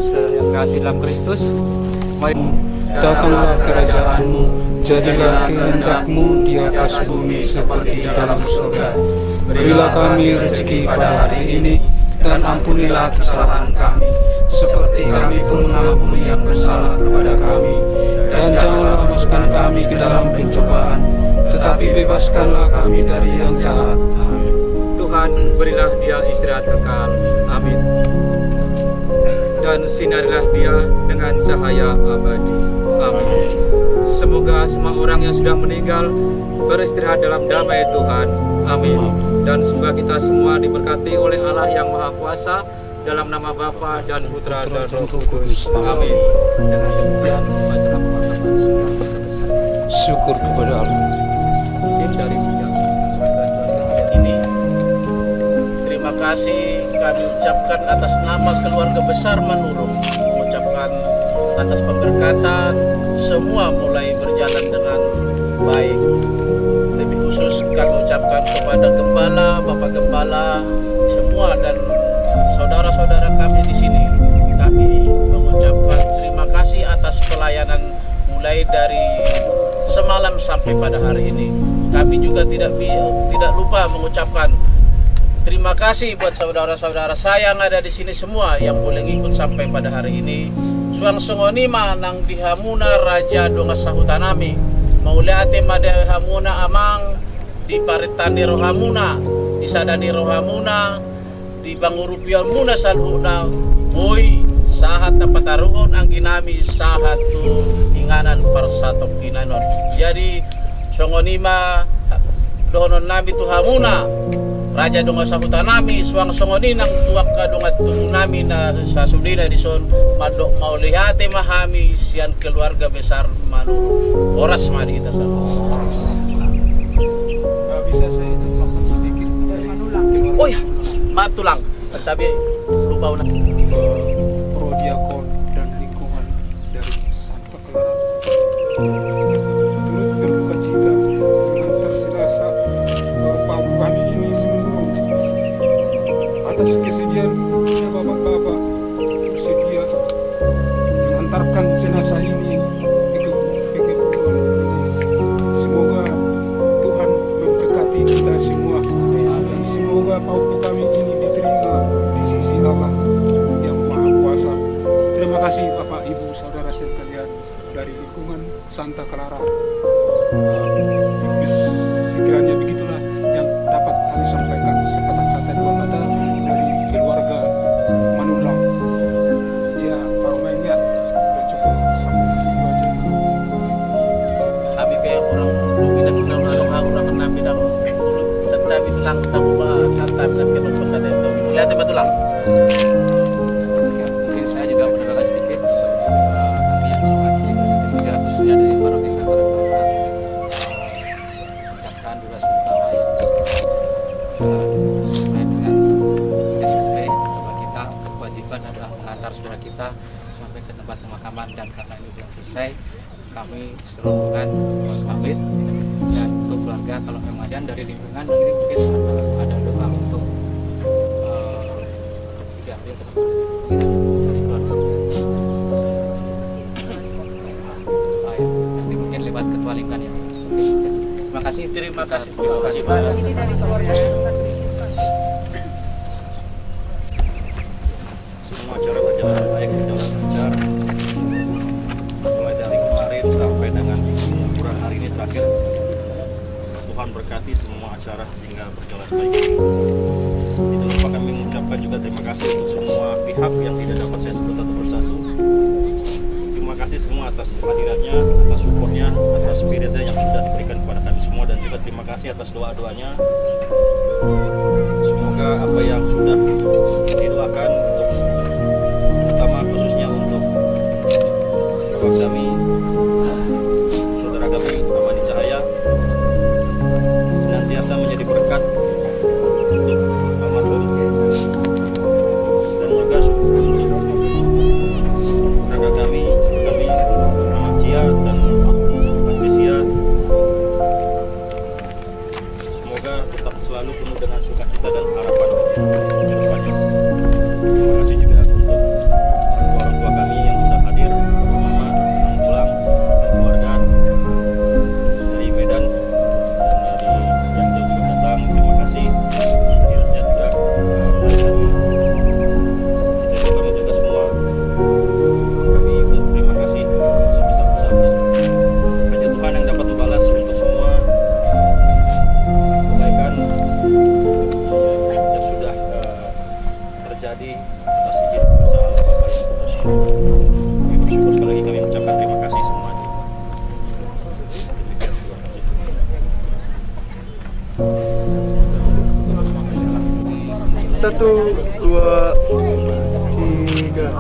K: kasih dalam Kristus, mari datanglah kerajaan-Mu, jadilah kehendak-Mu di atas bumi seperti di dalam surga. Berilah kami rezeki pada hari ini, dan ampunilah kesalahan kami, seperti kami pun mengampuni yang bersalah kepada kami. Dan janganlah masukkan kami ke dalam pencobaan, tetapi bebaskanlah kami dari yang jahat. Amin. Tuhan, berilah dia istirahat kekal. Amin. Dan sinarilah dia dengan cahaya abadi. Amin. Semoga semua orang yang sudah meninggal beristirahat dalam damai Tuhan. Amin. Dan semoga kita semua diberkati oleh Allah yang Maha Kuasa, dalam nama Bapa dan Putra dan Roh Kudus. Amin. Dengan demikian acara pemakaman sudah selesai. Syukur kepada Allah. Dari
L: ini, terima kasih kami ucapkan atas nama keluarga besar Manurung, mengucapkan atas pemberkatan semua mulai berjalan dengan baik. Lebih khusus kami ucapkan kepada Gembala, Bapak Gembala, semua dan saudara-saudara kami di sini. Kami mengucapkan terima kasih atas pelayanan mulai dari semalam sampai pada hari ini. Kami juga tidak lupa mengucapkan terima kasih buat saudara-saudara saya yang ada di sini semua yang boleh ikut sampai pada hari ini. Suang songonima nang dihamuna Raja Donga Sahutanami, mauliate made hamuna amang, di paritani rohamuna, di sadani rohamuna, di bangurupian muna salhuna, boy sahat dapat taruhon ang ginami sahat tu inganan parsatok ginanon. Jadi songonima dohonon nami tu hamuna Raja Donga Sahutanami suang songoni nang tuak ka donga tubuh nami na sa sudina di son madok maulihate mahami sian keluarga besar Manurung. Oras madi kita sa.
K: Bisa saya tambahkan sedikit dari Manulang.
L: Oh ya, maaf tulang. Tapi lupa ulang.
K: Prodiakon dan lingkungan dari Santa Clara turut berduka cita dengan terserasa bahwa kami ini semua atas kesediaannya bapak-bapak bersedia mengantarkan jenazah ini ke kuburan ini. Semoga Tuhan memberkati kita semua dan semoga pauku kami ini diterima di sisi Allah yang Maha Kuasa. Terima kasih Bapak Ibu Saudara sekalian dari lingkungan Santa Clara. Kiranya begitulah yang dapat kami sampaikan sepatah kata dua kata dari keluarga Manulang. Ya, kalau mainnya sudah cukup sampai situ aja.
L: Kami kayak orang lebih dan orang kena bidang tetapi tulang tambah Santa bilang ke berkat itu. Lihat tempat tulang.
K: Oke, saya juga menambahkan sedikit. Kami yang sangat khususnya dari Paroki Santa Clara ucapkan juga sungkawa yang sesuai dengan SOP bahwa kita kewajiban adalah mengantar saudara kita sampai ke tempat pemakaman, dan karena ini belum selesai, kami serombongan mohon pamit. Dan untuk keluarga kalau memang dari lingkungan ini mungkin ada doa untuk diambil ke tempat dari keluarga. Nanti mungkin lewat ketua lingkungan ya. Terima kasih.
L: Terima kasih.
C: Ini dari keluarga.
K: Semua acara berjalan baik, berjalan lancar. Mulai dari kemarin sampai dengan pengukuran hari ini terakhir. Tuhan berkati semua acara hingga berjalan baik. Tidak lupa kami mengucapkan juga terima kasih untuk semua pihak yang tidak dapat saya sebut satu persatu. Terima kasih semua atas hadiratnya, atas supportnya, atas spiritnya yang sudah diberikan kepada kami semua, dan juga terima kasih atas doa-doanya. Semoga apa yang sudah didoakan untuk terutama khususnya untuk bapak kami
M: 1, 2, 3.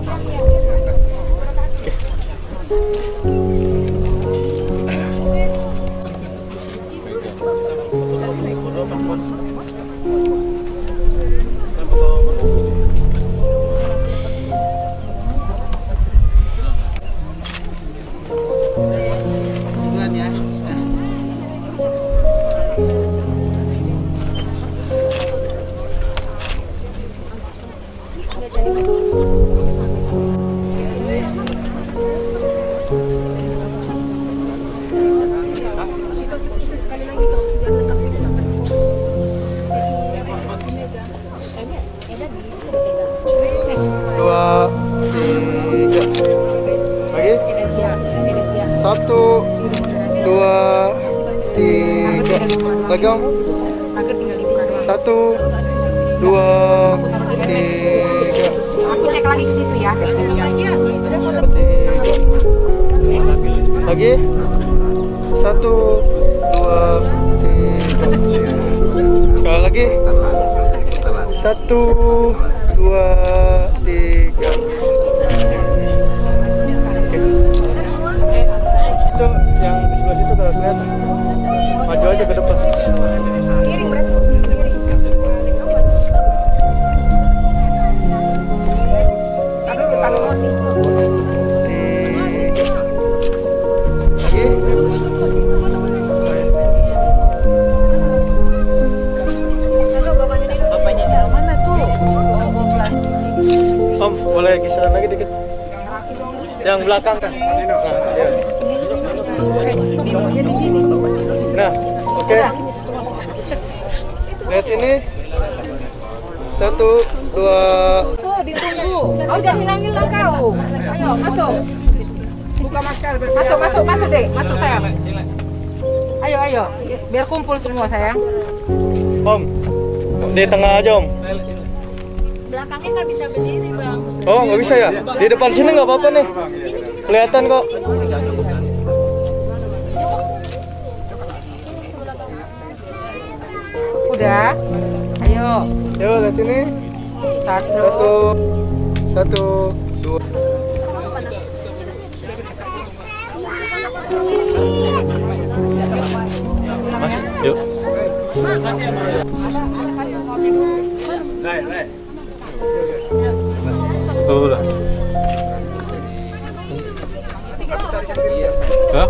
M: Lagi om. 1, 2, 3.
G: Aku cek lagi ke situ ya.
M: Lagi. 1, 2, 3. Sekali lagi. 1, 2, 3. Itu yang di sebelah situ udah kelihatan. Maju aja ke depan.
G: Kiri berarti. Taruh sih. Bapaknya di mana tuh?
M: Om, boleh geseran lagi dikit. Yang belakang kan? Nah, ya. Nah, oke. Lihat sini. 1, 2.
G: Tuh, ditunggu. Oh, jangan hilang-hilang kau. Ayo, masuk. Buka masker. Masuk deh. Masuk sayang. Ayo. Biar kumpul semua sayang.
M: Om, di tengah aja om.
F: Belakangnya nggak bisa berdiri bang.
M: Oh, nggak bisa ya? Di depan sini nggak apa-apa nih. Kelihatan kok.
G: Udah. Ayo.
M: Yuk, lihat sini. 1, 2. Yuk. Udah. Ya?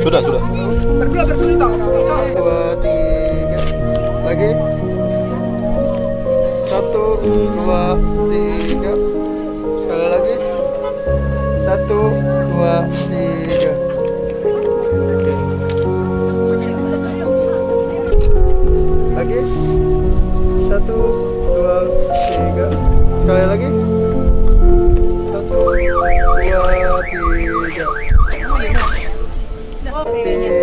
M: Sudah.
G: Berdua.
M: 2, 3. Lagi. 1, 2, 3. Sekali lagi. 1, 2, 3. Lagi. 1, 2, 3. Sekali lagi. 1, 2, 3. 3.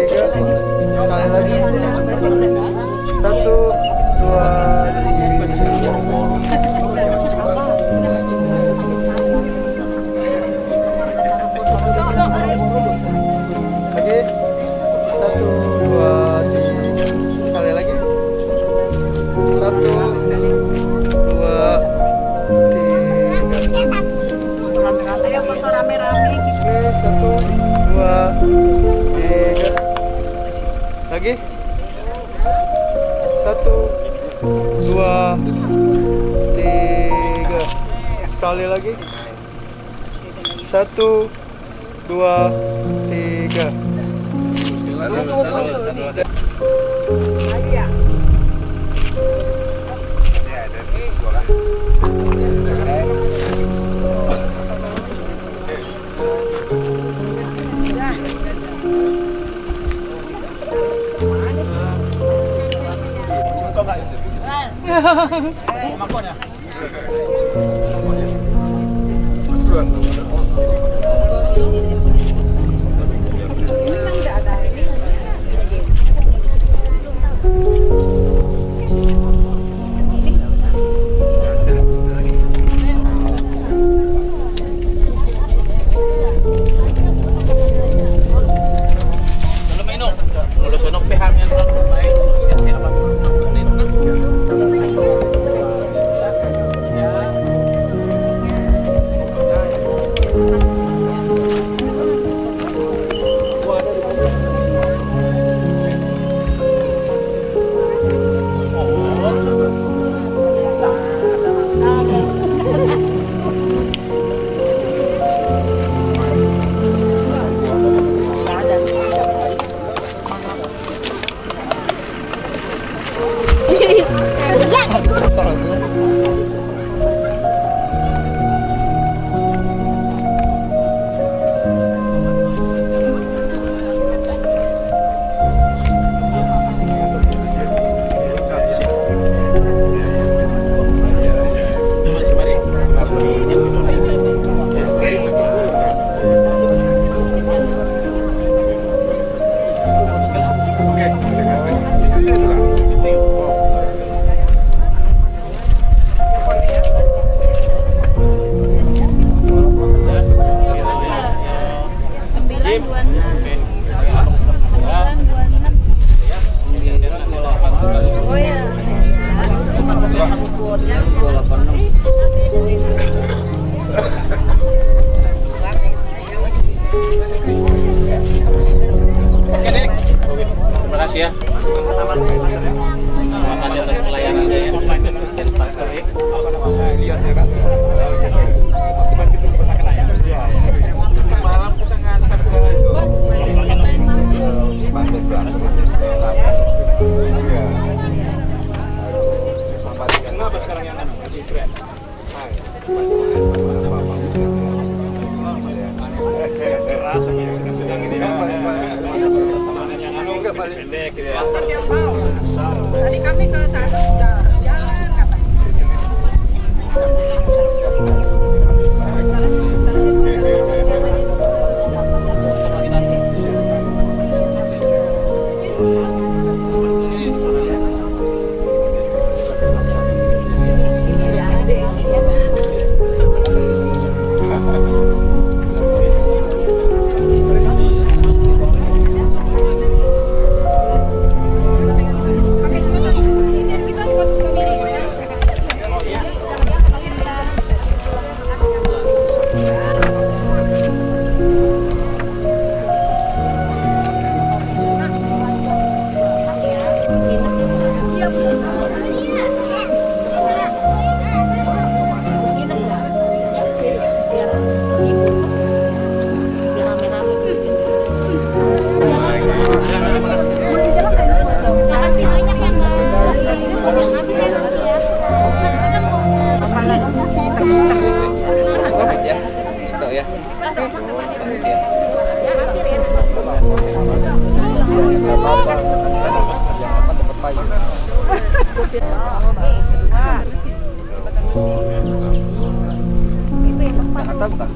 M: Sekali lagi. 1, 2, 3. Sekali lagi. 1, 2, 3.
C: Oh ya.
L: Oke, Dek. Terima kasih ya. Terima kasih atas pelayanannya ya. Dari Pastor Dek.
M: Lihat ya kan. Malam kita ngantar ke kenapa sekarang yang masih keren? Rasa yang sedang ini ya. Teman yang anu enggak paling pendek gitu ya.
G: Tadi kami ke sana sudah jalan katanya. Jakarta bukan?